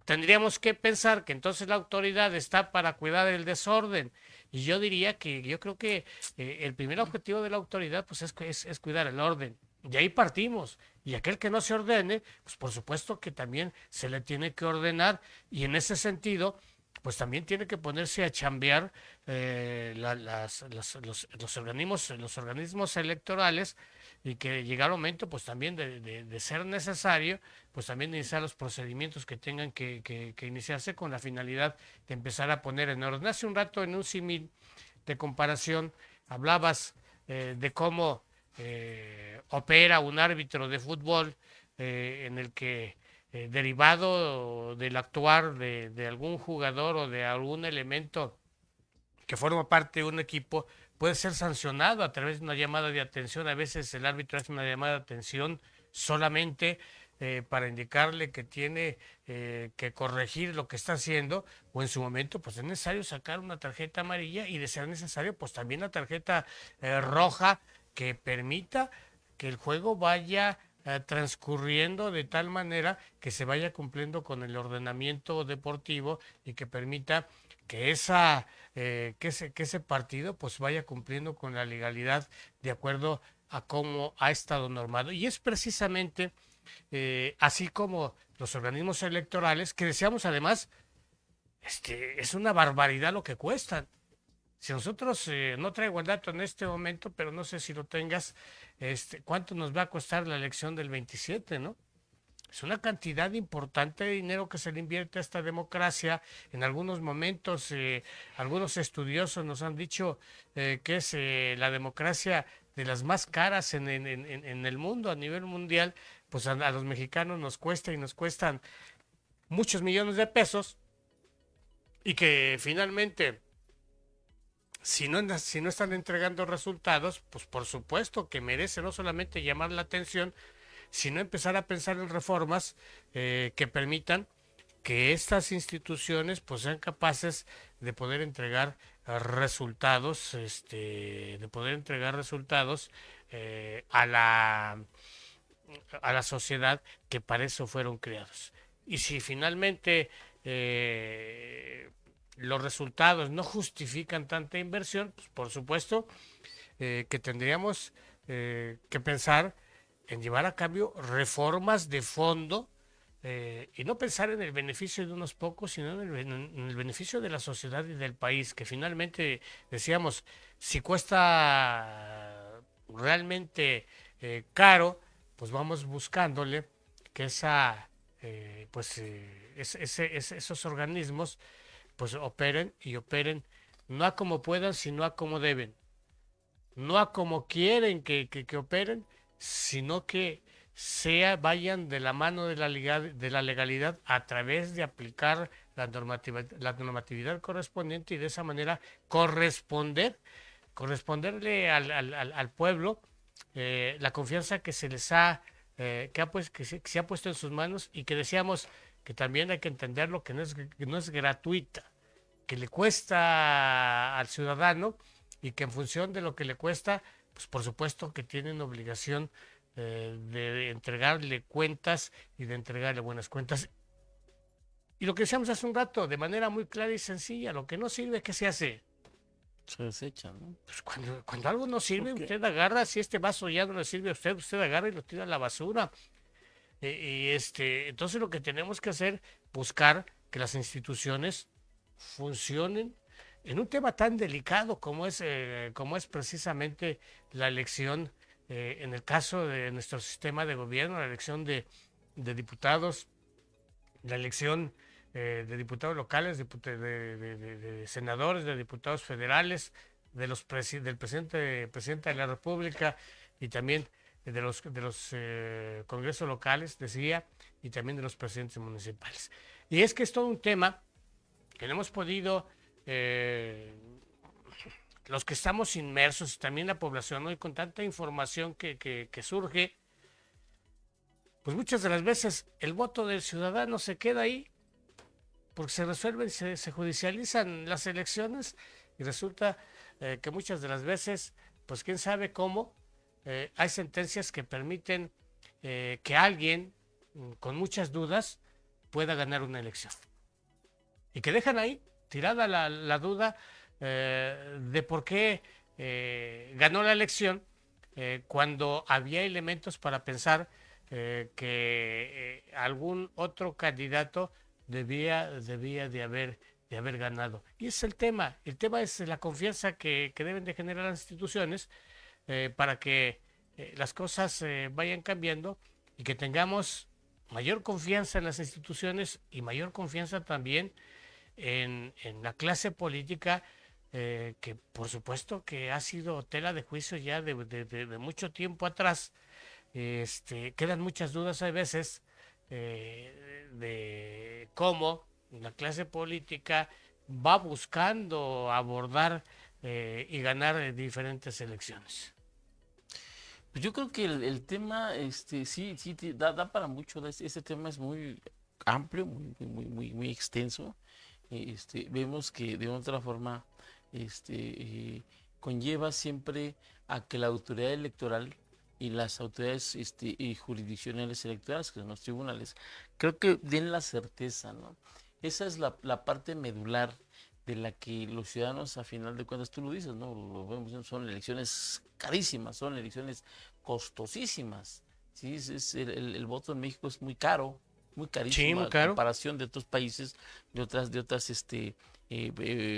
tendríamos que pensar que entonces la autoridad está para cuidar el desorden. Y yo diría que yo creo que el primer objetivo de la autoridad pues es cuidar el orden. De ahí partimos. Y aquel que no se ordene, pues por supuesto que también se le tiene que ordenar. Y en ese sentido, pues también tiene que ponerse a chambear los organismos electorales, y que llega el momento pues también de ser necesario, pues también iniciar los procedimientos que tengan que iniciarse con la finalidad de empezar a poner en orden. Hace un rato en un símil de comparación hablabas de cómo opera un árbitro de fútbol, en el que derivado del actuar de algún jugador o de algún elemento que forma parte de un equipo, puede ser sancionado a través de una llamada de atención. A veces el árbitro hace una llamada de atención solamente para indicarle que tiene que corregir lo que está haciendo, o en su momento pues es necesario sacar una tarjeta amarilla, y de ser necesario pues también la tarjeta roja, que permita que el juego vaya transcurriendo de tal manera que se vaya cumpliendo con el ordenamiento deportivo, y que permita que que ese partido pues vaya cumpliendo con la legalidad de acuerdo a cómo ha estado normado. Y es precisamente así como los organismos electorales, que deseamos además, es una barbaridad lo que cuestan. Si nosotros, no traigo el dato en este momento, pero no sé si lo tengas, cuánto nos va a costar la elección del 27, ¿no? Es una cantidad importante de dinero que se le invierte a esta democracia. En algunos momentos, algunos estudiosos nos han dicho que es la democracia de las más caras en el mundo, a nivel mundial. Pues a los mexicanos nos cuesta, y nos cuestan muchos millones de pesos, y que finalmente, si no están entregando resultados, pues por supuesto que merece no solamente llamar la atención, sino empezar a pensar en reformas que permitan que estas instituciones pues sean capaces de poder entregar resultados, de poder entregar resultados a la sociedad, que para eso fueron creados. Y si finalmente los resultados no justifican tanta inversión, pues por supuesto que tendríamos que pensar en llevar a cabo reformas de fondo, y no pensar en el beneficio de unos pocos, sino en el beneficio de la sociedad y del país, que finalmente, decíamos, si cuesta realmente caro, pues vamos buscándole que esos organismos pues operen, y operen no a como puedan, sino a como deben, no a como quieren que operen, sino que vayan de la mano de la legalidad, a través de aplicar la normatividad correspondiente, y de esa manera corresponderle al pueblo la confianza que se les ha, que se ha puesto en sus manos, y que decíamos que también hay que entenderlo, que no es gratuita, que le cuesta al ciudadano, y que en función de lo que le cuesta, pues por supuesto que tienen obligación de entregarle cuentas, y de entregarle buenas cuentas. Y lo que decíamos hace un rato, de manera muy clara y sencilla, lo que no sirve, ¿qué se hace? Se desecha, ¿no? Pues cuando algo no sirve, Porque usted agarra, si este vaso ya no le sirve a usted, usted agarra y lo tira a la basura. Entonces lo que tenemos que hacer, buscar que las instituciones funcionen en un tema tan delicado como es precisamente la elección, en el caso de nuestro sistema de gobierno, la elección de diputados, la elección de diputados locales, de senadores, de diputados federales, del presidente de la República, y también de los congresos locales, decía, y también de los presidentes municipales. Y es que es todo un tema que no hemos podido, los que estamos inmersos, también la población, hoy con tanta información que surge, pues muchas de las veces el voto del ciudadano se queda ahí, porque se resuelven, se judicializan las elecciones, y resulta que muchas de las veces, pues quién sabe cómo, hay sentencias que permiten que alguien con muchas dudas pueda ganar una elección, y que dejan ahí tirada la duda de por qué ganó la elección, cuando había elementos para pensar que algún otro candidato debía de haber de haber ganado. Y ese es el tema es la confianza que deben de generar las instituciones para que las cosas vayan cambiando y que tengamos mayor confianza en las instituciones y mayor confianza también en la clase política, que por supuesto que ha sido tela de juicio ya de mucho tiempo atrás. Quedan muchas dudas a veces de cómo la clase política va buscando abordar y ganar diferentes elecciones. Pues yo creo que el tema, sí, da para mucho. Ese tema es muy amplio, muy extenso. Vemos que de otra forma, conlleva siempre a que la autoridad electoral y las autoridades y jurisdiccionales electorales, que son los tribunales, creo que den la certeza, ¿no? Esa es la parte medular de la que los ciudadanos, a final de cuentas, tú lo dices, ¿no? Lo vemos, son elecciones carísimas, son elecciones costosísimas, ¿sí? El voto en México es muy Sí, carísimo muy a caro. comparación de otros países,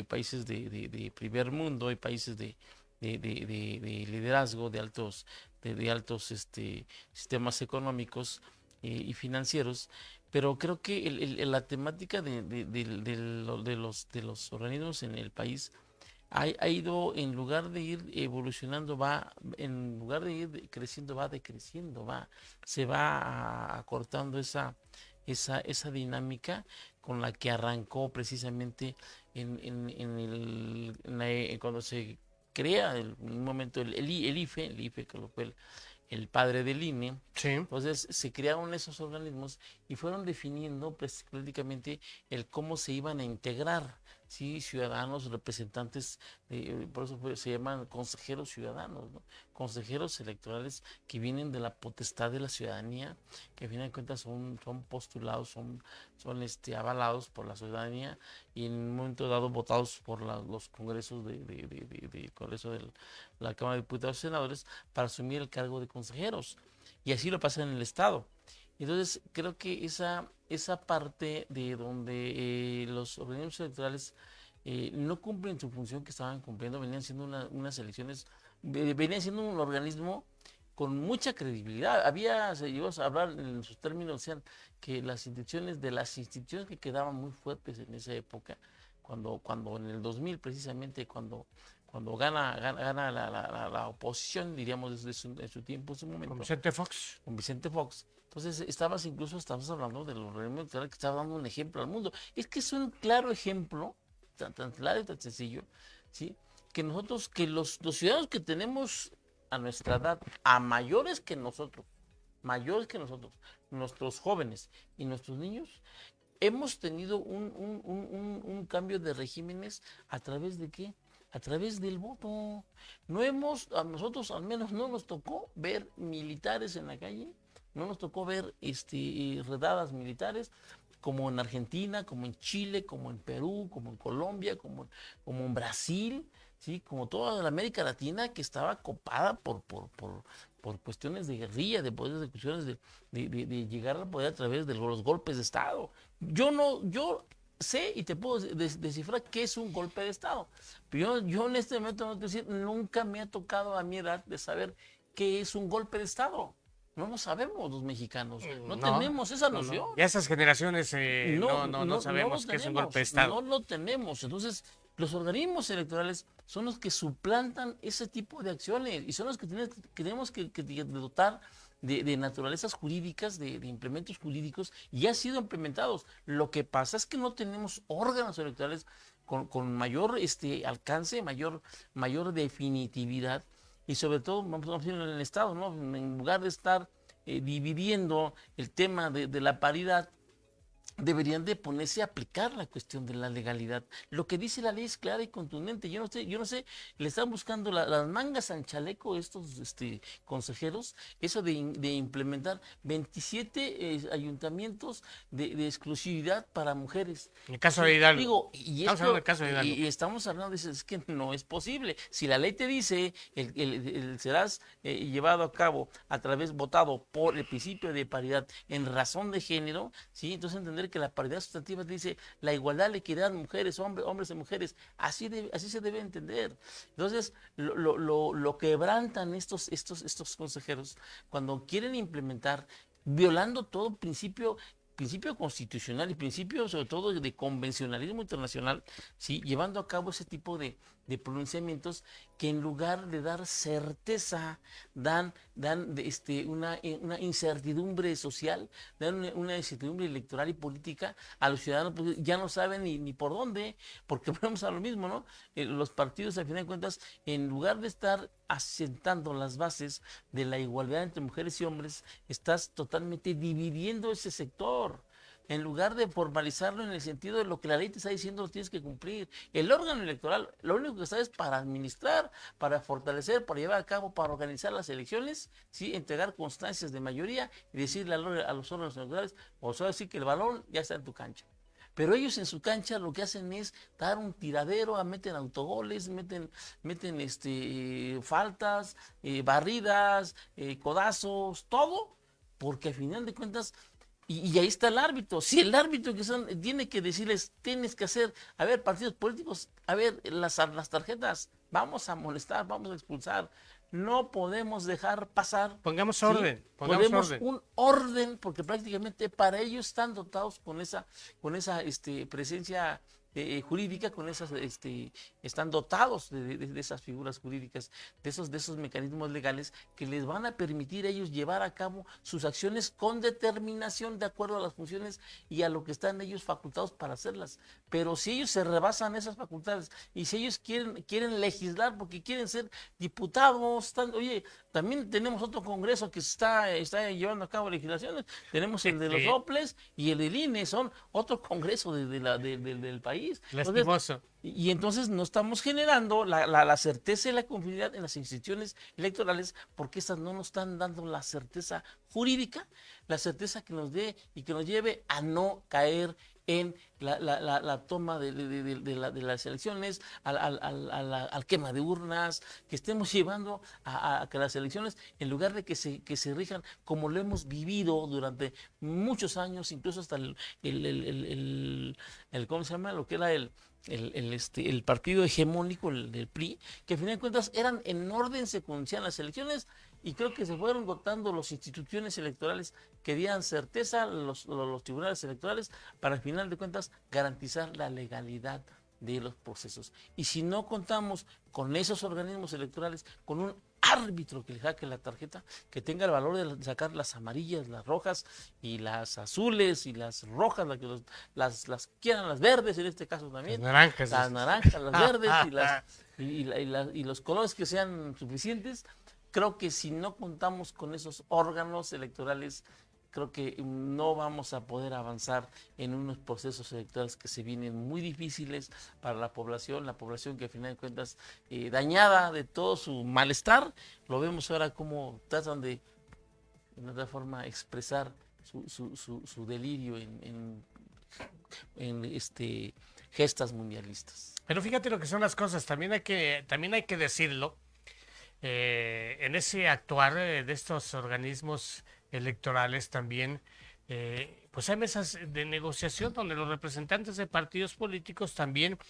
países de primer mundo y países de liderazgo, de altos sistemas económicos y financieros. Pero creo que la temática de los organismos en el país ha ido, en lugar de ir evolucionando, en lugar de ir creciendo, va decreciendo, se va acortando esa dinámica con la que arrancó precisamente cuando se crea en un momento el IFE, que lo fue el padre del INE. Sí. Entonces se crearon esos organismos y fueron definiendo prácticamente el cómo se iban a integrar, ¿sí? Ciudadanos, representantes, por eso se llaman consejeros ciudadanos, ¿no? Consejeros electorales que vienen de la potestad de la ciudadanía, que a fin de cuentas son postulados, son avalados por la ciudadanía y en un momento dado votados por los congresos del Congreso de la Cámara de Diputados y Senadores para asumir el cargo de consejeros. Y así lo pasa en el Estado. Entonces, creo que esa parte de donde los organismos electorales no cumplen su función que estaban cumpliendo, venían siendo unas elecciones, venían siendo un organismo con mucha credibilidad. Se llegó a hablar en sus términos, decían que las instituciones que quedaban muy fuertes en esa época, cuando en el 2000 precisamente, cuando gana la oposición, diríamos, en su tiempo, en su momento, Con Vicente Fox. con Vicente Fox. Entonces, estamos hablando de los organismos electorales que estaba dando un ejemplo al mundo. Es que es un claro ejemplo, tan claro y tan sencillo, ¿sí? Que los ciudadanos que tenemos a nuestra edad, a mayores que nosotros, nuestros jóvenes y nuestros niños, hemos tenido un cambio de regímenes. ¿A través de qué? A través del voto. A nosotros al menos no nos tocó ver militares en la calle, no nos tocó ver redadas militares como en Argentina, como en Chile, como en Perú, como en Colombia, como en Brasil, ¿sí? Como toda la América Latina, que estaba copada por cuestiones de guerrilla, de poderes, de cuestiones de llegar al poder a través de los golpes de Estado. Yo sé y te puedo descifrar qué es un golpe de Estado, pero yo en este momento no te decir, nunca me ha tocado a mi edad de saber qué es un golpe de Estado. No lo sabemos los mexicanos, no tenemos esa noción. Ya esas generaciones no No lo sabemos qué es un golpe de tenemos, Estado. no lo tenemos. Entonces, los organismos electorales son los que suplantan ese tipo de acciones y son los que tenemos que dotar de naturalezas jurídicas, de implementos jurídicos, y ha sido implementados. Lo que pasa es que no tenemos órganos electorales con mayor alcance, mayor definitividad, y sobre todo, vamos a decir, en el Estado, ¿no? En lugar de estar dividiendo el tema de la paridad, deberían de ponerse a aplicar la cuestión de la legalidad. Lo que dice la ley es clara y contundente. Yo no sé, le están buscando las mangas al chaleco estos consejeros, eso de implementar 27 ayuntamientos de exclusividad para mujeres. En el caso de Hidalgo. Digo, y Estamos hablando del caso de Hidalgo. y estamos hablando de eso, es que no es posible. Si la ley te dice, serás llevado a cabo votado por el principio de paridad en razón de género, ¿sí? Entonces entender que la paridad sustantiva dice la igualdad, la equidad, mujeres, hombres y mujeres. Así se debe entender. Entonces, lo quebrantan estos consejeros cuando quieren implementar, violando todo principio constitucional y principio sobre todo de convencionalismo internacional, ¿sí? Llevando a cabo ese tipo de pronunciamientos que en lugar de dar certeza dan una incertidumbre social, dan una incertidumbre electoral y política a los ciudadanos, pues ya no saben ni por dónde, porque volvemos a lo mismo, ¿no? Los partidos, al final de cuentas, en lugar de estar asentando las bases de la igualdad entre mujeres y hombres, estás totalmente dividiendo ese sector. En lugar de formalizarlo en el sentido de lo que la ley te está diciendo, lo tienes que cumplir. El órgano electoral, lo único que está es para administrar, para fortalecer, para llevar a cabo, para organizar las elecciones, ¿sí? Entregar constancias de mayoría y decirle a los órganos electorales, o sea, decir que el balón ya está en tu cancha. Pero ellos en su cancha lo que hacen es dar un tiradero, meten autogoles, meten faltas, barridas, codazos, todo, porque al final de cuentas, y ahí está el árbitro. Si el árbitro tiene que decirles, tienes que hacer, a ver, partidos políticos, a ver, las tarjetas, vamos a molestar, vamos a expulsar. No podemos dejar pasar. Pongamos ¿sí? orden. Podemos un orden, porque prácticamente para ellos están dotados con esa presencia jurídica, están dotados de esas figuras jurídicas, de esos mecanismos legales que les van a permitir a ellos llevar a cabo sus acciones con determinación de acuerdo a las funciones y a lo que están ellos facultados para hacerlas. Pero si ellos se rebasan esas facultades y si ellos quieren legislar porque quieren ser diputados, oye, también tenemos otro congreso que está llevando a cabo legislaciones, tenemos el de los OPLES y el del INE, son otro congreso del país. Lastimoso. Y entonces no estamos generando la certeza y la confiabilidad en las instituciones electorales porque estas no nos están dando la certeza jurídica, la certeza que nos dé y que nos lleve a no caer en la toma de las elecciones, al quema de urnas, que estemos llevando a que las elecciones, en lugar de que se rijan como lo hemos vivido durante muchos años, incluso hasta ¿cómo se llama? Lo que era el partido hegemónico, el PRI, que al final de cuentas eran en orden secuencial las elecciones y creo que se fueron dotando las instituciones electorales que dieran certeza los tribunales electorales para al final de cuentas garantizar la legalidad de los procesos. Y si no contamos con esos organismos electorales, con un árbitro que le saque la tarjeta, que tenga el valor de sacar las amarillas, las rojas y las azules y las rojas, las quieran, las verdes en este caso también, las naranjas, las verdes y los colores que sean suficientes. Creo que si no contamos con esos órganos electorales, creo que no vamos a poder avanzar en unos procesos electorales que se vienen muy difíciles para la población que al final de cuentas dañada de todo su malestar. Lo vemos ahora como tratan de otra forma expresar su delirio en gestas mundialistas. Pero fíjate lo que son las cosas, también hay que decirlo. En ese actuar de estos organismos electorales también, pues hay mesas de negociación donde los representantes de partidos políticos también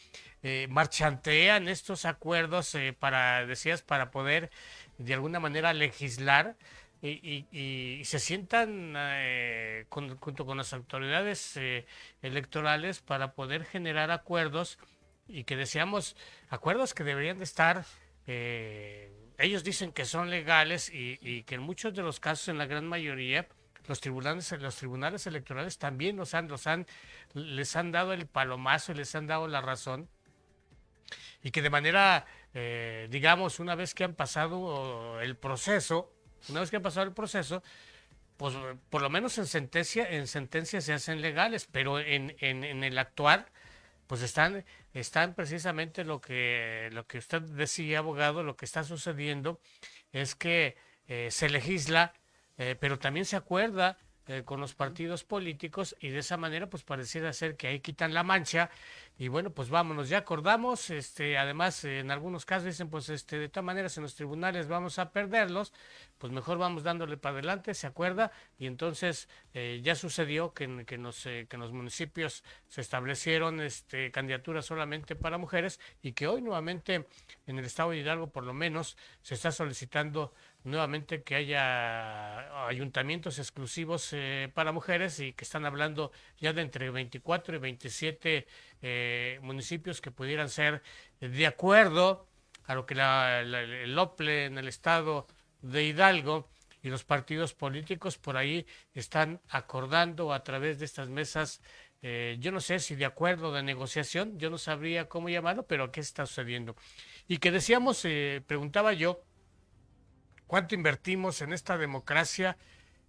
marchantean estos acuerdos para poder de alguna manera legislar y se sientan junto con las autoridades electorales para poder generar acuerdos y que deseamos acuerdos que deberían de estar ellos dicen que son legales y que en muchos de los casos, en la gran mayoría, los tribunales electorales también les han dado el palomazo y les han dado la razón. Y que de manera, digamos, una vez que han pasado el proceso, pues por lo menos en sentencia se hacen legales, pero en el actuar, pues están precisamente lo que usted decía, abogado, lo que está sucediendo es que se legisla, pero también se acuerda con los partidos políticos, y de esa manera pues pareciera ser que ahí quitan la mancha y bueno, pues vámonos, ya acordamos, además en algunos casos dicen pues de todas maneras en los tribunales vamos a perderlos, pues mejor vamos dándole para adelante, se acuerda, y entonces ya sucedió que en los municipios se establecieron candidaturas solamente para mujeres, y que hoy nuevamente en el estado de Hidalgo por lo menos se está solicitando nuevamente que haya ayuntamientos exclusivos para mujeres, y que están hablando ya de entre 24 y 27 municipios que pudieran ser de acuerdo a lo que el OPLE en el estado de Hidalgo y los partidos políticos por ahí están acordando a través de estas mesas. Yo no sé si de acuerdo, de negociación, yo no sabría cómo llamarlo, pero ¿qué está sucediendo? Y que decíamos, preguntaba yo, ¿cuánto invertimos en esta democracia?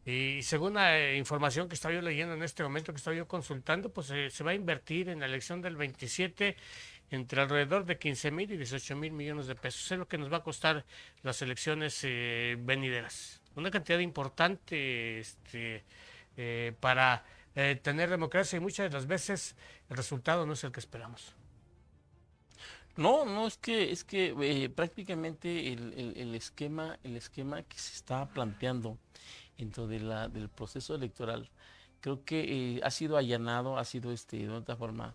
Y según la información que estaba yo leyendo en este momento, que estaba yo consultando, pues se va a invertir en la elección del 27 entre alrededor de 15,000 y 18,000 millones de pesos. Es lo que nos va a costar las elecciones venideras. Una cantidad importante para tener democracia, y muchas de las veces el resultado no es el que esperamos. No, no, es que prácticamente el esquema que se está planteando dentro del proceso electoral, creo que ha sido allanado, ha sido de otra forma,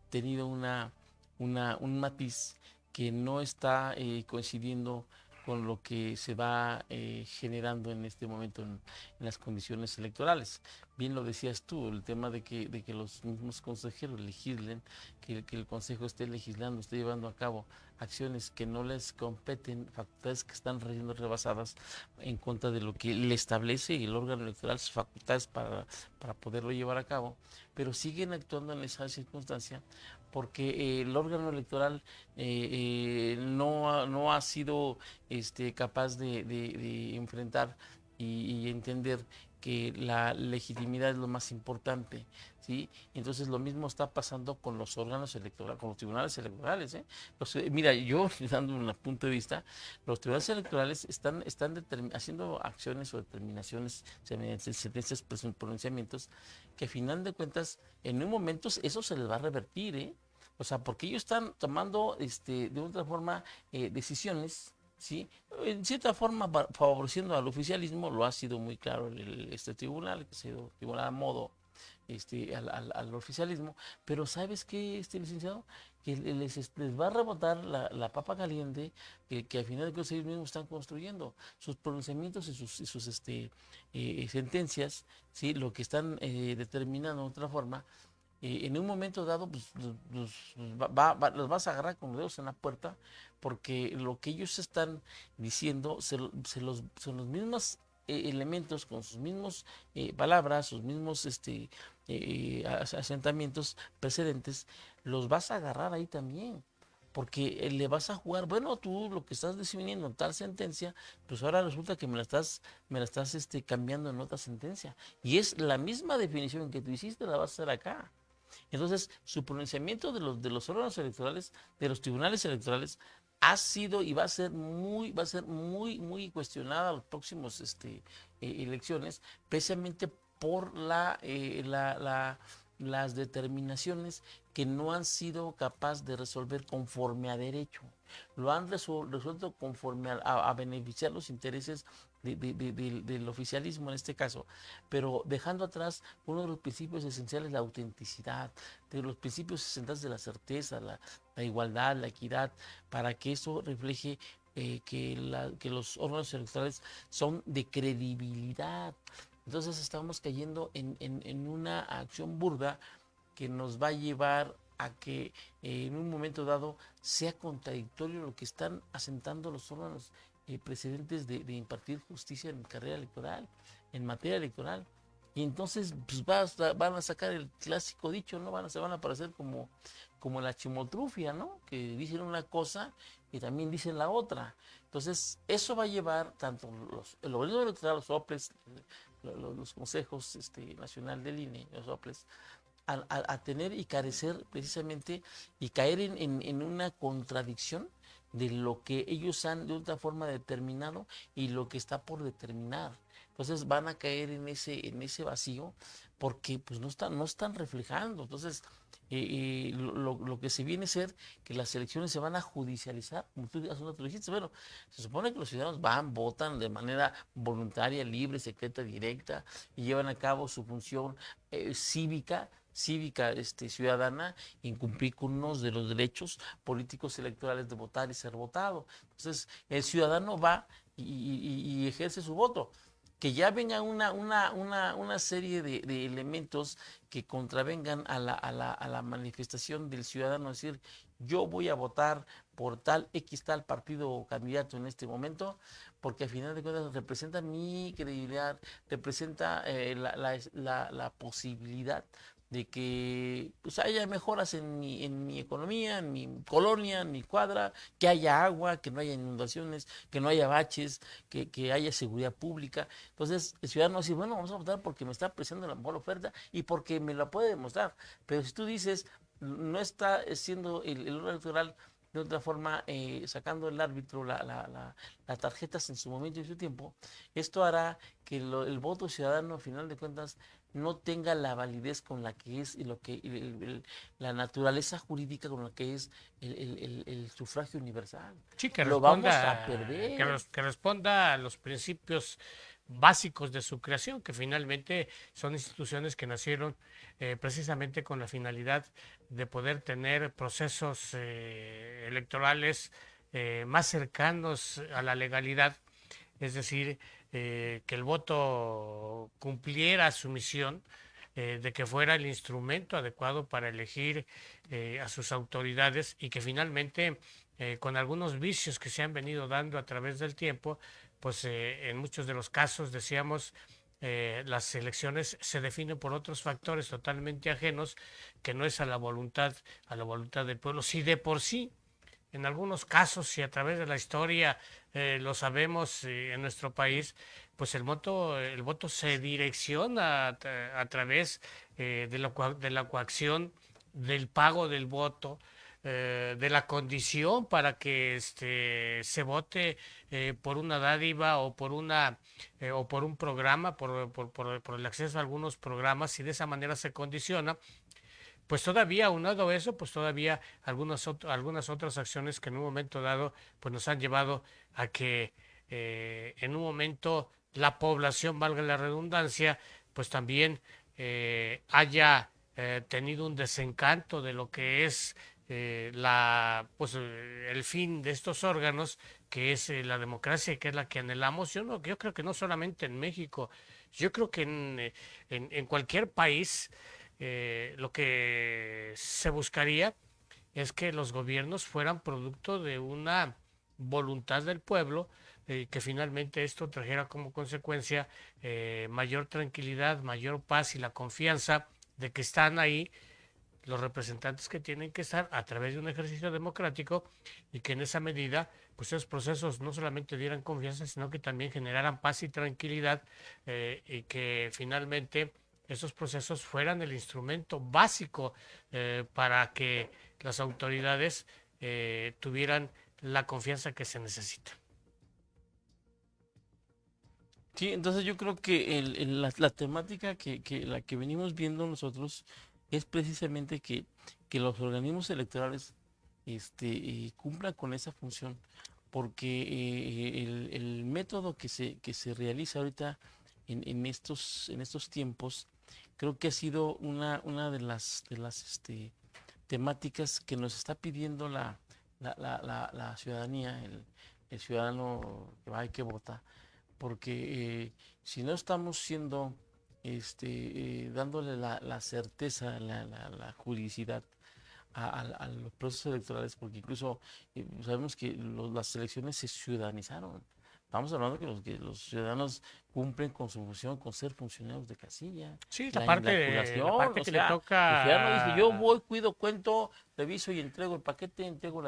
tenido un matiz que no está coincidiendo con lo que se va generando en este momento en las condiciones electorales. Bien lo decías tú, el tema de que los mismos consejeros legislen, que el consejo esté legislando, esté llevando a cabo acciones que no les competen, facultades que están siendo rebasadas en contra de lo que le establece el órgano electoral, sus facultades para poderlo llevar a cabo, pero siguen actuando en esa circunstancia porque el órgano electoral no ha sido capaz de enfrentar y entender que la legitimidad es lo más importante, ¿sí? Entonces lo mismo está pasando con los órganos electorales, con los tribunales electorales, ¿eh? Mira, yo dando un punto de vista, los tribunales electorales están haciendo acciones o determinaciones, sentencias, pronunciamientos, que a final de cuentas, en un momento eso se les va a revertir, ¿eh? O sea, porque ellos están tomando de otra forma decisiones, ¿sí? En cierta forma favoreciendo al oficialismo, lo ha sido muy claro este tribunal, que ha sido tribunal a modo al oficialismo, pero ¿sabes qué, licenciado? Que les va a rebotar la papa caliente que al final de cuentas ellos mismos están construyendo. Sus pronunciamientos y sus sentencias, ¿sí? Lo que están determinando de otra forma, en un momento dado pues, los vas a agarrar con los dedos en la puerta, porque lo que ellos están diciendo son los mismos elementos, con sus mismos palabras, sus mismos asentamientos precedentes, los vas a agarrar ahí también. Porque le vas a jugar, bueno, tú lo que estás definiendo en tal sentencia, pues ahora resulta que me la estás cambiando en otra sentencia. Y es la misma definición que tú hiciste, la vas a hacer acá. Entonces, su pronunciamiento de los órganos electorales, de los tribunales electorales, ha sido y va a ser muy, muy cuestionada a los próximos elecciones, precisamente por las determinaciones que no han sido capaces de resolver conforme a derecho. Lo han resuelto conforme a beneficiar los intereses del oficialismo en este caso, pero dejando atrás uno de los principios esenciales, la autenticidad, de los principios esenciales de la certeza, la igualdad, la equidad, para que eso refleje que los órganos electorales son de credibilidad. Entonces estamos cayendo en una acción burda que nos va a llevar a que en un momento dado sea contradictorio lo que están asentando los órganos precedentes de impartir justicia en carrera electoral, en materia electoral. Y entonces pues, van a sacar el clásico dicho, ¿no? Se van a parecer como la chimotrufia, ¿no? Que dicen una cosa y también dicen la otra. Entonces, eso va a llevar tanto el organismo electoral, los OPLES, los consejos nacional del INE, los OPLES, a tener y carecer precisamente y caer en una contradicción de lo que ellos han de otra forma determinado y lo que está por determinar. entonces van a caer en ese vacío porque pues no están reflejando. Entonces, lo que se viene a ser que las elecciones se van a judicializar, como tú hace un rato dijiste. Bueno, se supone que los ciudadanos van, votan de manera voluntaria, libre, secreta, directa, y llevan a cabo su función cívica ciudadana, en cumplir con unos de los derechos políticos electorales de votar y ser votado. Entonces, el ciudadano va y ejerce su voto. Que ya venga una serie de elementos que contravengan a la manifestación del ciudadano, es decir, yo voy a votar por tal partido o candidato en este momento, porque al final de cuentas representa mi credibilidad, representa la posibilidad de que pues, haya mejoras en mi economía, en mi colonia, en mi cuadra, que haya agua, que no haya inundaciones, que no haya baches, que haya seguridad pública. Entonces, el ciudadano dice, bueno, vamos a votar porque me está presentando la mejor oferta y porque me la puede demostrar. Pero si tú dices, no está siendo el órgano electoral de otra forma, sacando el árbitro las tarjetas en su momento y en su tiempo, esto hará que el voto ciudadano, a final de cuentas, no tenga la validez con la que es y la naturaleza jurídica con la que es el sufragio universal. Sí, que Lo vamos a responda, perder. que responda a los principios básicos de su creación, que finalmente son instituciones que nacieron precisamente con la finalidad de poder tener procesos electorales más cercanos a la legalidad, es decir, que el voto cumpliera su misión, de que fuera el instrumento adecuado para elegir a sus autoridades y que finalmente, con algunos vicios que se han venido dando a través del tiempo, pues en muchos de los casos, decíamos, las elecciones se definen por otros factores totalmente ajenos, que no es a la voluntad del pueblo. Si de por sí en algunos casos, si a través de la historia lo sabemos en nuestro país, pues el voto se direcciona a través de la coacción, del pago del voto, de la condición para que se vote por una dádiva o o por un programa, por el acceso a algunos programas, y de esa manera se condiciona. Pues todavía, aunado a eso, pues todavía algunas otras acciones que en un momento dado pues nos han llevado a que en un momento la población, valga la redundancia, pues también haya tenido un desencanto de lo que es el fin de estos órganos, que es la democracia, que es la que anhelamos. Yo creo que no solamente en México, yo creo que en cualquier país lo que se buscaría es que los gobiernos fueran producto de una voluntad del pueblo, que finalmente esto trajera como consecuencia mayor tranquilidad, mayor paz y la confianza de que están ahí los representantes que tienen que estar a través de un ejercicio democrático, y que en esa medida pues esos procesos no solamente dieran confianza, sino que también generaran paz y tranquilidad, y que finalmente esos procesos fueran el instrumento básico para que las autoridades tuvieran la confianza que se necesita. Sí, entonces yo creo que la temática la que venimos viendo nosotros es precisamente que los organismos electorales cumplan con esa función, porque el método que se realiza ahorita en estos tiempos, creo que ha sido una de las temáticas que nos está pidiendo la ciudadanía, el ciudadano que va y que vota, porque si no estamos siendo, dándole la certeza, la juridicidad a los procesos electorales, porque incluso sabemos que las elecciones se ciudadanizaron. Estamos hablando que los ciudadanos cumplen con su función, con ser funcionarios de casilla, Sí, la la culación, parte o que le sea, el ciudadano dice, yo toca. voy, cuido, cuento, reviso y entrego el paquete, entrego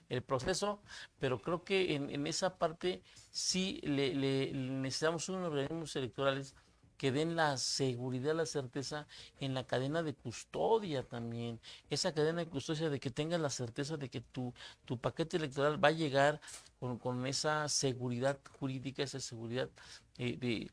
el proceso, pero creo que en esa parte sí necesitamos unos organismos electorales que den la seguridad, la certeza en la cadena de custodia también. Esa cadena de custodia de que tengas la certeza de que tu paquete electoral va a llegar con esa seguridad jurídica, esa seguridad de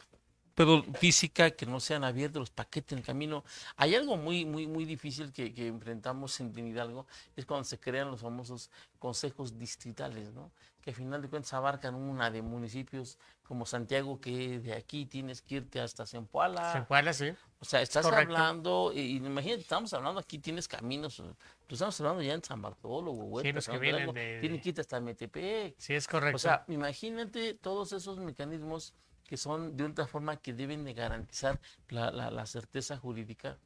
pero física, que no sean abiertos los paquetes en el camino. Hay algo muy difícil que enfrentamos en Hidalgo, es cuando se crean los famosos consejos distritales, ¿no? Que al final de cuentas abarcan una de municipios como Santiago, que de aquí tienes que irte hasta Se Zempoala. puede, sí. O sea, Es estás correcto. hablando, y imagínate, estamos hablando aquí, tienes caminos, tú estamos hablando ya en San Bartolo, Sí, Huerta, los que San vienen Durango, tienen que irte hasta Metepec. Sí, es O correcto. sea, imagínate todos esos mecanismos que son de otra forma que deben de garantizar la certeza jurídica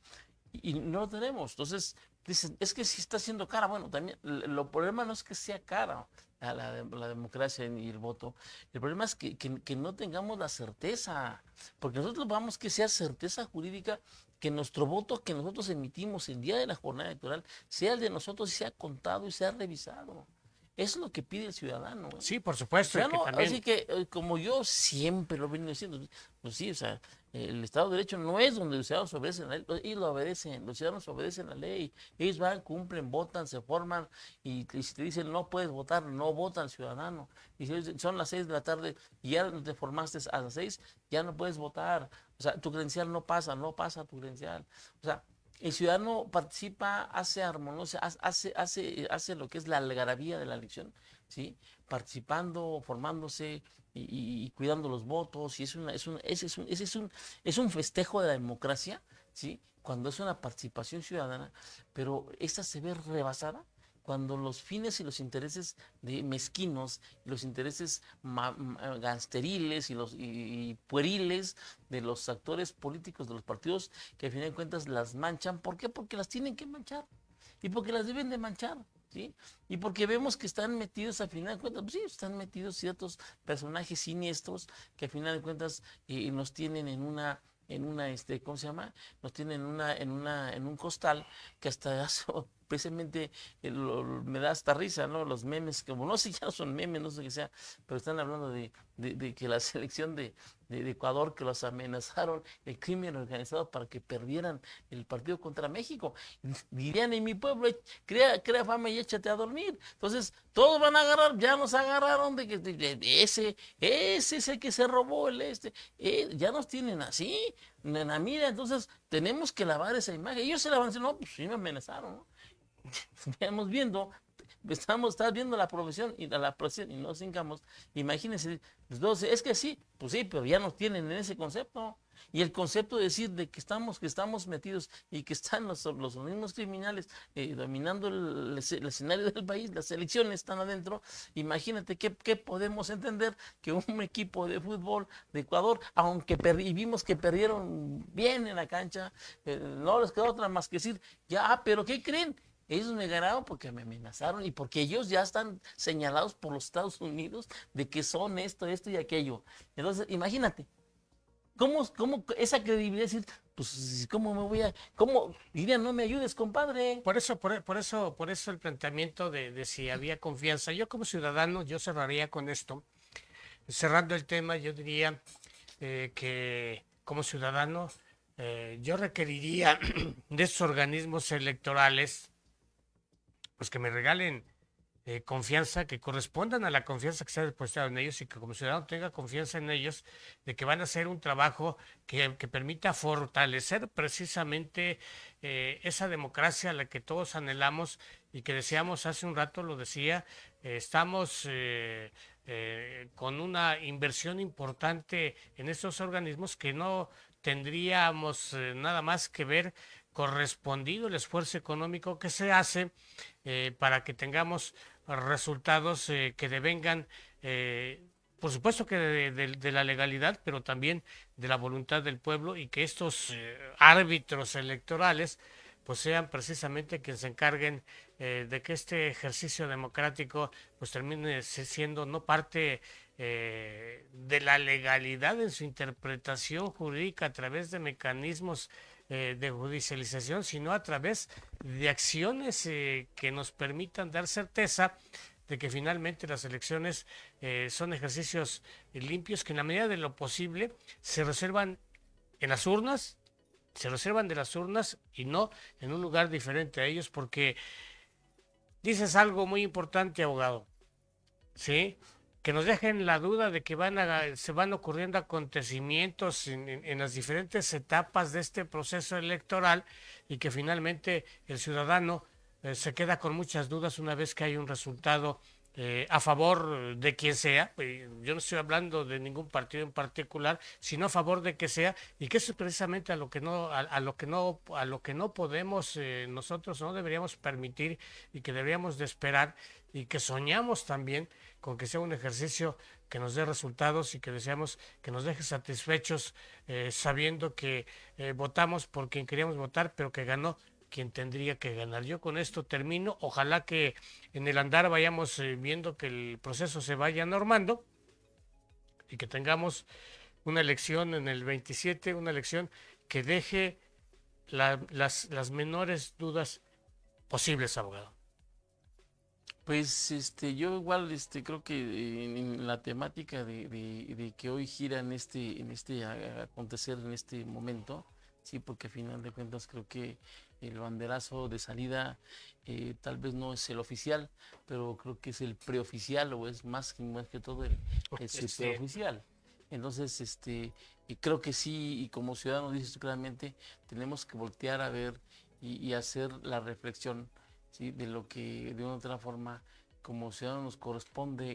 y no lo tenemos. Entonces, dicen, es que si está siendo cara. Bueno, también lo problema no es que sea cara la democracia y el voto. El problema es que no tengamos la certeza, porque nosotros vamos que sea certeza jurídica, que nuestro voto que nosotros emitimos el día de la jornada electoral sea el de nosotros y sea contado y sea revisado. Eso es lo que pide el ciudadano, ¿eh? Sí, por O supuesto, y sea, que no, así también, que como yo siempre lo he venido diciendo, pues sí, o sea, el Estado de Derecho no es donde los ciudadanos obedecen la ley, ellos lo obedecen, los ciudadanos obedecen la ley, ellos van, cumplen, votan, se forman, y si te dicen no puedes votar, no vota el ciudadano. Y si son las 6 de la tarde y ya te formaste a las 6, ya no puedes votar. O sea, tu credencial no pasa, no pasa tu credencial. O sea, el ciudadano participa, hace armoniosa, hace lo que es la algarabía de la elección, ¿sí? Participando, formándose y cuidando los votos, y es un festejo de la democracia, ¿sí? Cuando es una participación ciudadana, pero esta se ve rebasada cuando los fines y los intereses de mezquinos, los intereses gangsteriles y pueriles de los actores políticos de los partidos, que al final de cuentas las manchan. ¿Por qué? Porque las tienen que manchar y porque las deben de manchar. ¿Sí? Y porque vemos que están metidos, al final de cuentas, pues sí, están metidos ciertos personajes siniestros que al final de cuentas nos tienen ¿cómo se llama? Nos tienen en un costal que hasta hace, precisamente me da hasta risa, ¿no? Los memes, como no sé, ya no son memes, no sé qué sea, pero están hablando de que la selección de Ecuador, que los amenazaron el crimen organizado para que perdieran el partido contra México. Dirían en mi pueblo, crea fama y échate a dormir. Entonces, todos van a agarrar, ya nos agarraron de que ese es el que se robó ya nos tienen así, nena, mira, entonces tenemos que lavar esa imagen. Ellos se la van a decir, no, pues sí me amenazaron, ¿no? Estamos viendo, estás viendo la profesión y no cingamos. Imagínense, entonces, es que sí, pues sí, pero ya nos tienen en ese concepto. Y el concepto de decir de que estamos metidos y que están los organismos criminales dominando el escenario del país, las elecciones están adentro. Imagínate qué podemos entender que un equipo de fútbol de Ecuador, aunque y vimos que perdieron bien en la cancha, no les quedó otra más que decir, ya, pero ¿qué creen? Ellos me ganaron porque me amenazaron y porque ellos ya están señalados por los Estados Unidos de que son esto y aquello. Entonces, imagínate, ¿cómo esa credibilidad decir, pues, ¿cómo me voy a, cómo dirían, no me ayudes, compadre? por eso el planteamiento de si había confianza. Yo como ciudadano, yo cerraría con esto. Cerrando el tema, yo diría que como ciudadano, yo requeriría de esos organismos electorales, pues que me regalen confianza, que correspondan a la confianza que se ha depositado en ellos y que como ciudadano tenga confianza en ellos de que van a hacer un trabajo que permita fortalecer precisamente esa democracia a la que todos anhelamos y que deseamos hace un rato, lo decía, estamos con una inversión importante en estos organismos que no tendríamos nada más que ver correspondido el esfuerzo económico que se hace para que tengamos resultados que devengan, por supuesto que de la legalidad, pero también de la voluntad del pueblo y que estos árbitros electorales pues sean precisamente quienes se encarguen de que este ejercicio democrático pues termine siendo no parte de la legalidad en su interpretación jurídica a través de mecanismos de judicialización, sino a través de acciones que nos permitan dar certeza de que finalmente las elecciones son ejercicios limpios que en la medida de lo posible se reservan en las urnas, se reservan de las urnas y no en un lugar diferente a ellos, porque dices algo muy importante, abogado, ¿sí? que nos dejen la duda de que se van ocurriendo acontecimientos en las diferentes etapas de este proceso electoral y que finalmente el ciudadano se queda con muchas dudas una vez que hay un resultado a favor de quien sea. Yo no estoy hablando de ningún partido en particular, sino a favor de que sea, y que eso es precisamente a lo que no podemos nosotros no deberíamos permitir y que deberíamos de esperar y que soñamos también con que sea un ejercicio que nos dé resultados y que deseamos que nos deje satisfechos sabiendo que votamos por quien queríamos votar, pero que ganó quien tendría que ganar. Yo con esto termino. Ojalá que en el andar vayamos viendo que el proceso se vaya normando y que tengamos una elección en el 27, una elección que deje las menores dudas posibles, abogado. Pues yo igual creo que en la temática de que hoy gira en este acontecer, en este momento, sí, porque a final de cuentas creo que el banderazo de salida tal vez no es el oficial, pero creo que es el preoficial o es más que todo es el Sí. preoficial. Entonces, y creo que sí, y como ciudadanos dices tú claramente, tenemos que voltear a ver y hacer la reflexión, ¿sí? De lo que de una u otra forma como ciudadanos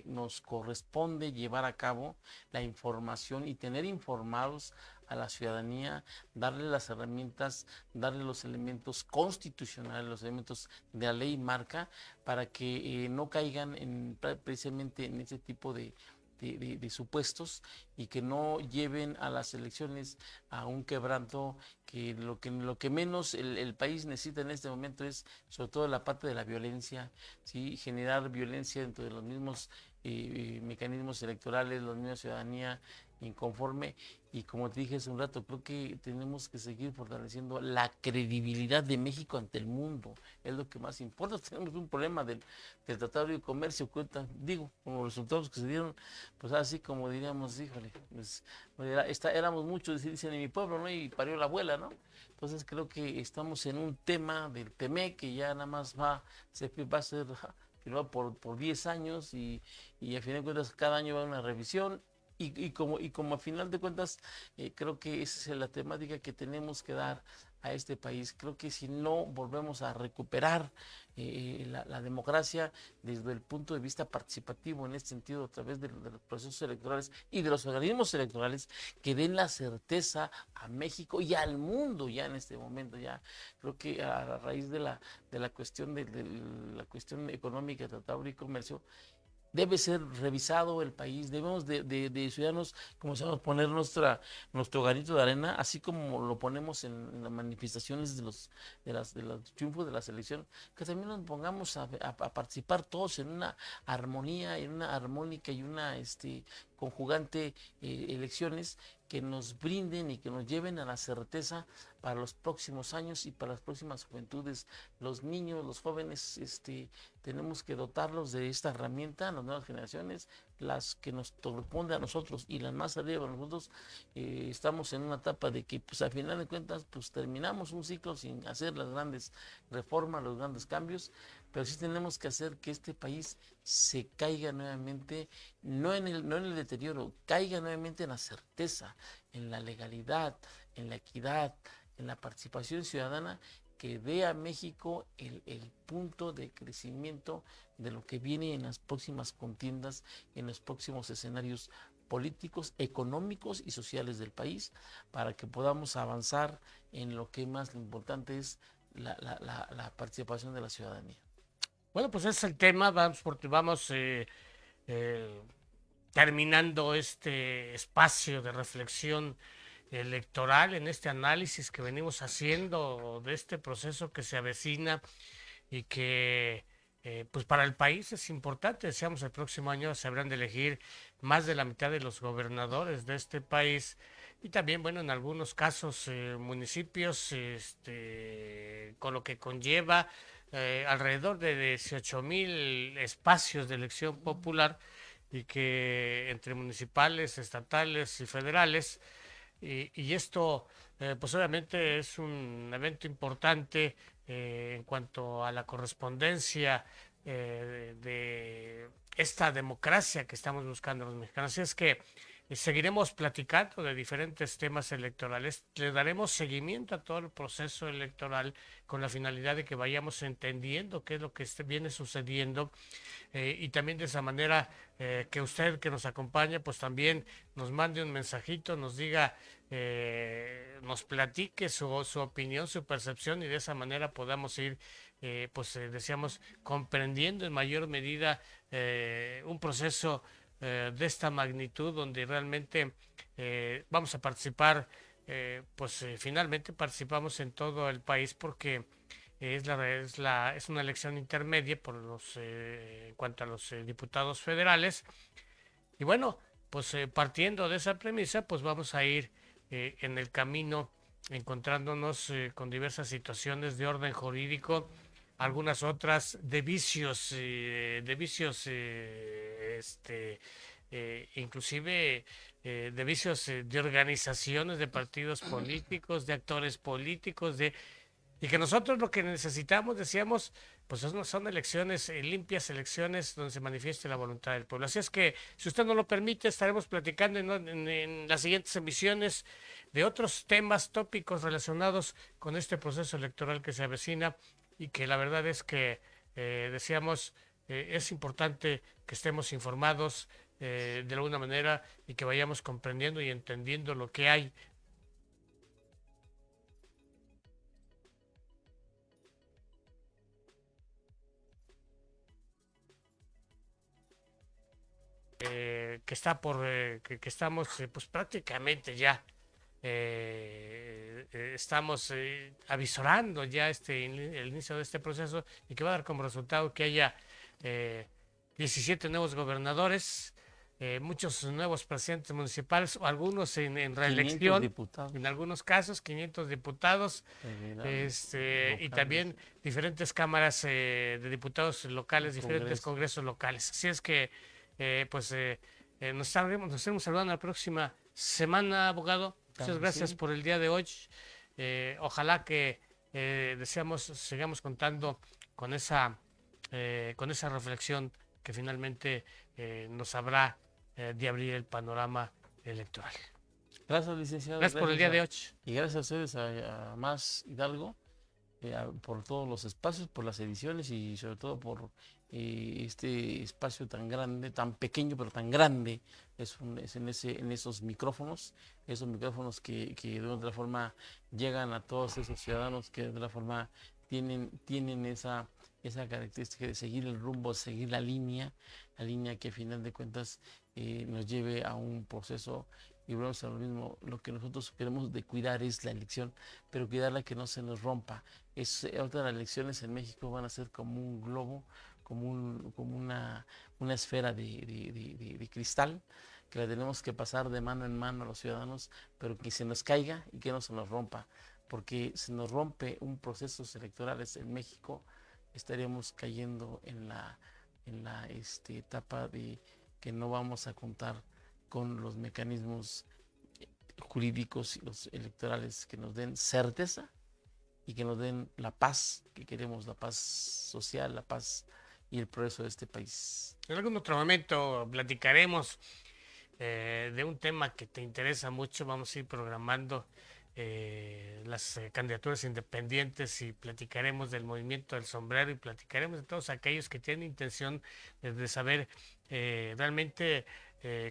nos corresponde llevar a cabo la información y tener informados a la ciudadanía, darle las herramientas, darle los elementos constitucionales, los elementos de la ley marca, para que no caigan precisamente en ese tipo de supuestos y que no lleven a las elecciones a un quebranto que lo que menos el país necesita en este momento es sobre todo la parte de la violencia, ¿sí? Generar violencia dentro de los mismos mecanismos electorales, la misma ciudadanía inconforme. Y como te dije hace un rato, creo que tenemos que seguir fortaleciendo la credibilidad de México ante el mundo. Es lo que más importa. Tenemos un problema del Tratado de Comercio, digo, con los resultados que se dieron, pues así como diríamos, híjole, pues, éramos muchos, dicen en mi pueblo, ¿no? Y parió la abuela, ¿no? Entonces creo que estamos en un tema del TEMEC que ya nada más va a ser firmado por 10 años y a fin de cuentas cada año va a una revisión. Y como a final de cuentas, creo que esa es la temática que tenemos que dar a este país. Creo que si no volvemos a recuperar la democracia desde el punto de vista participativo, en este sentido, a través de los procesos electorales y de los organismos electorales, que den la certeza a México y al mundo ya en este momento, ya creo que a raíz de la cuestión de la cuestión económica, tratado y comercio, debe ser revisado el país, debemos de ciudadanos, como sabemos, poner nuestro granito de arena, así como lo ponemos en las manifestaciones de los triunfos de la selección, que también nos pongamos a participar todos en una armonía, en una armónica y una conjugante elecciones que nos brinden y que nos lleven a la certeza para los próximos años y para las próximas juventudes. Los niños, los jóvenes, tenemos que dotarlos de esta herramienta, las nuevas generaciones, las que nos corresponde a nosotros y las más arriba. Nosotros estamos en una etapa de que, pues, a final de cuentas, pues terminamos un ciclo sin hacer las grandes reformas, los grandes cambios, pero sí tenemos que hacer que este país se caiga nuevamente, no en el deterioro, caiga nuevamente en la certeza, en la legalidad, en la equidad, en la participación ciudadana, que dé a México el punto de crecimiento de lo que viene en las próximas contiendas, en los próximos escenarios políticos, económicos y sociales del país, para que podamos avanzar en lo que más importante es la participación de la ciudadanía. Bueno, pues ese es el tema. Vamos eh, terminando este espacio de reflexión electoral en este análisis que venimos haciendo de este proceso que se avecina y que pues para el país es importante. Decíamos, el próximo año se habrán de elegir más de la mitad de los gobernadores de este país y también, bueno, en algunos casos municipios, con lo que conlleva alrededor de 18,000 espacios de elección popular y que entre municipales, estatales y federales, y esto pues obviamente es un evento importante en cuanto a la correspondencia de esta democracia que estamos buscando los mexicanos. Así es que seguiremos platicando de diferentes temas electorales, le daremos seguimiento a todo el proceso electoral con la finalidad de que vayamos entendiendo qué es lo que viene sucediendo y también de esa manera que usted que nos acompaña pues también nos mande un mensajito, nos diga, nos platique su opinión, su percepción y de esa manera podamos ir decíamos comprendiendo en mayor medida un proceso de esta magnitud donde realmente vamos a participar, finalmente participamos en todo el país porque es una elección intermedia en cuanto a los diputados federales. Y bueno, partiendo de esa premisa, pues vamos a ir en el camino encontrándonos con diversas situaciones de orden jurídico, algunas otras de vicios, inclusive de vicios de organizaciones, de partidos políticos, de actores políticos, y que nosotros lo que necesitamos, decíamos, pues son elecciones limpias, elecciones donde se manifieste la voluntad del pueblo. Así es que, si usted no lo permite, estaremos platicando en las siguientes emisiones de otros temas, tópicos relacionados con este proceso electoral que se avecina y que la verdad es que, decíamos, es importante que estemos informados de alguna manera y que vayamos comprendiendo y entendiendo lo que hay. Que estamos pues prácticamente ya estamos avisorando ya el inicio de este proceso y que va a dar como resultado que haya 17 nuevos gobernadores, muchos nuevos presidentes municipales, o algunos en 500 reelección, diputados en algunos casos 500 diputados, federales, y locales, también diferentes cámaras de diputados locales, diferentes Congreso. congresos locales. Así es que nos estaremos saludando la próxima semana, abogado. Muchas Claro que gracias sí. por el día de hoy. Ojalá que sigamos contando con esa reflexión que finalmente nos habrá de abrir el panorama electoral. Gracias, licenciado. Gracias por el día de hoy. Y gracias a ustedes, a Más Hidalgo, por todos los espacios, por las ediciones y sobre todo por este espacio tan grande, tan pequeño pero tan grande, es en esos micrófonos que de otra forma llegan a todos esos ciudadanos que de otra forma tienen esa característica de seguir el rumbo, seguir la línea que a final de cuentas nos lleve a un proceso. Y volvemos a lo mismo, lo que nosotros queremos de cuidar es la elección, pero cuidarla que no se nos rompa. Ahorita las elecciones en México van a ser como un globo, como una esfera de cristal, que la tenemos que pasar de mano en mano a los ciudadanos, pero que se nos caiga y que no se nos rompa, porque si nos rompe un procesos electorales en México, estaríamos cayendo en la etapa de que no vamos a contar con los mecanismos jurídicos y los electorales que nos den certeza y que nos den la paz que queremos, la paz social, la paz y el progreso de este país. En algún otro momento platicaremos de un tema que te interesa mucho. Vamos a ir programando las candidaturas independientes y platicaremos del movimiento del sombrero y platicaremos de todos aquellos que tienen intención de saber realmente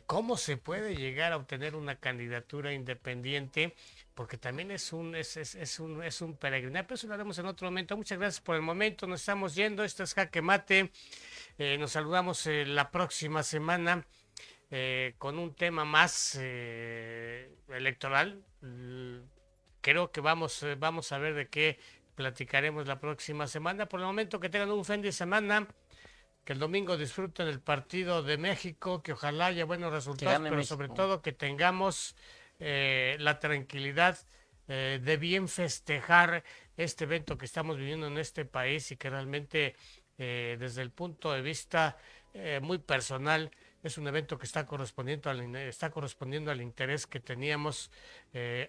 cómo se puede llegar a obtener una candidatura independiente, porque también es un peregrinaje, pero eso lo haremos en otro momento. Muchas gracias por el momento, nos estamos yendo, esto es Jaque Mate, nos saludamos la próxima semana con un tema más electoral. Creo que vamos a ver de qué platicaremos la próxima semana. Por el momento, que tengan un fin de semana, que el domingo disfruten el partido de México, que ojalá haya buenos resultados, pero México. sobre todo que tengamos la tranquilidad de bien festejar este evento que estamos viviendo en este país y que realmente desde el punto de vista muy personal es un evento que está correspondiendo al interés que teníamos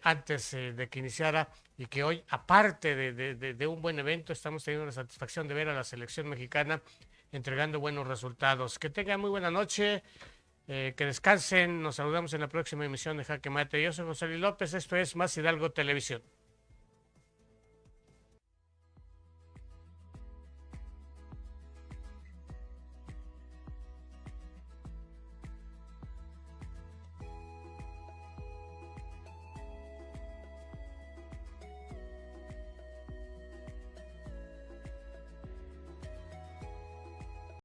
antes de que iniciara, y que hoy, aparte de un buen evento, estamos teniendo la satisfacción de ver a la selección mexicana entregando buenos resultados. Que tengan muy buena noche, que descansen, nos saludamos en la próxima emisión de Jaque Mate. Yo soy José Luis López, esto es Más Hidalgo Televisión.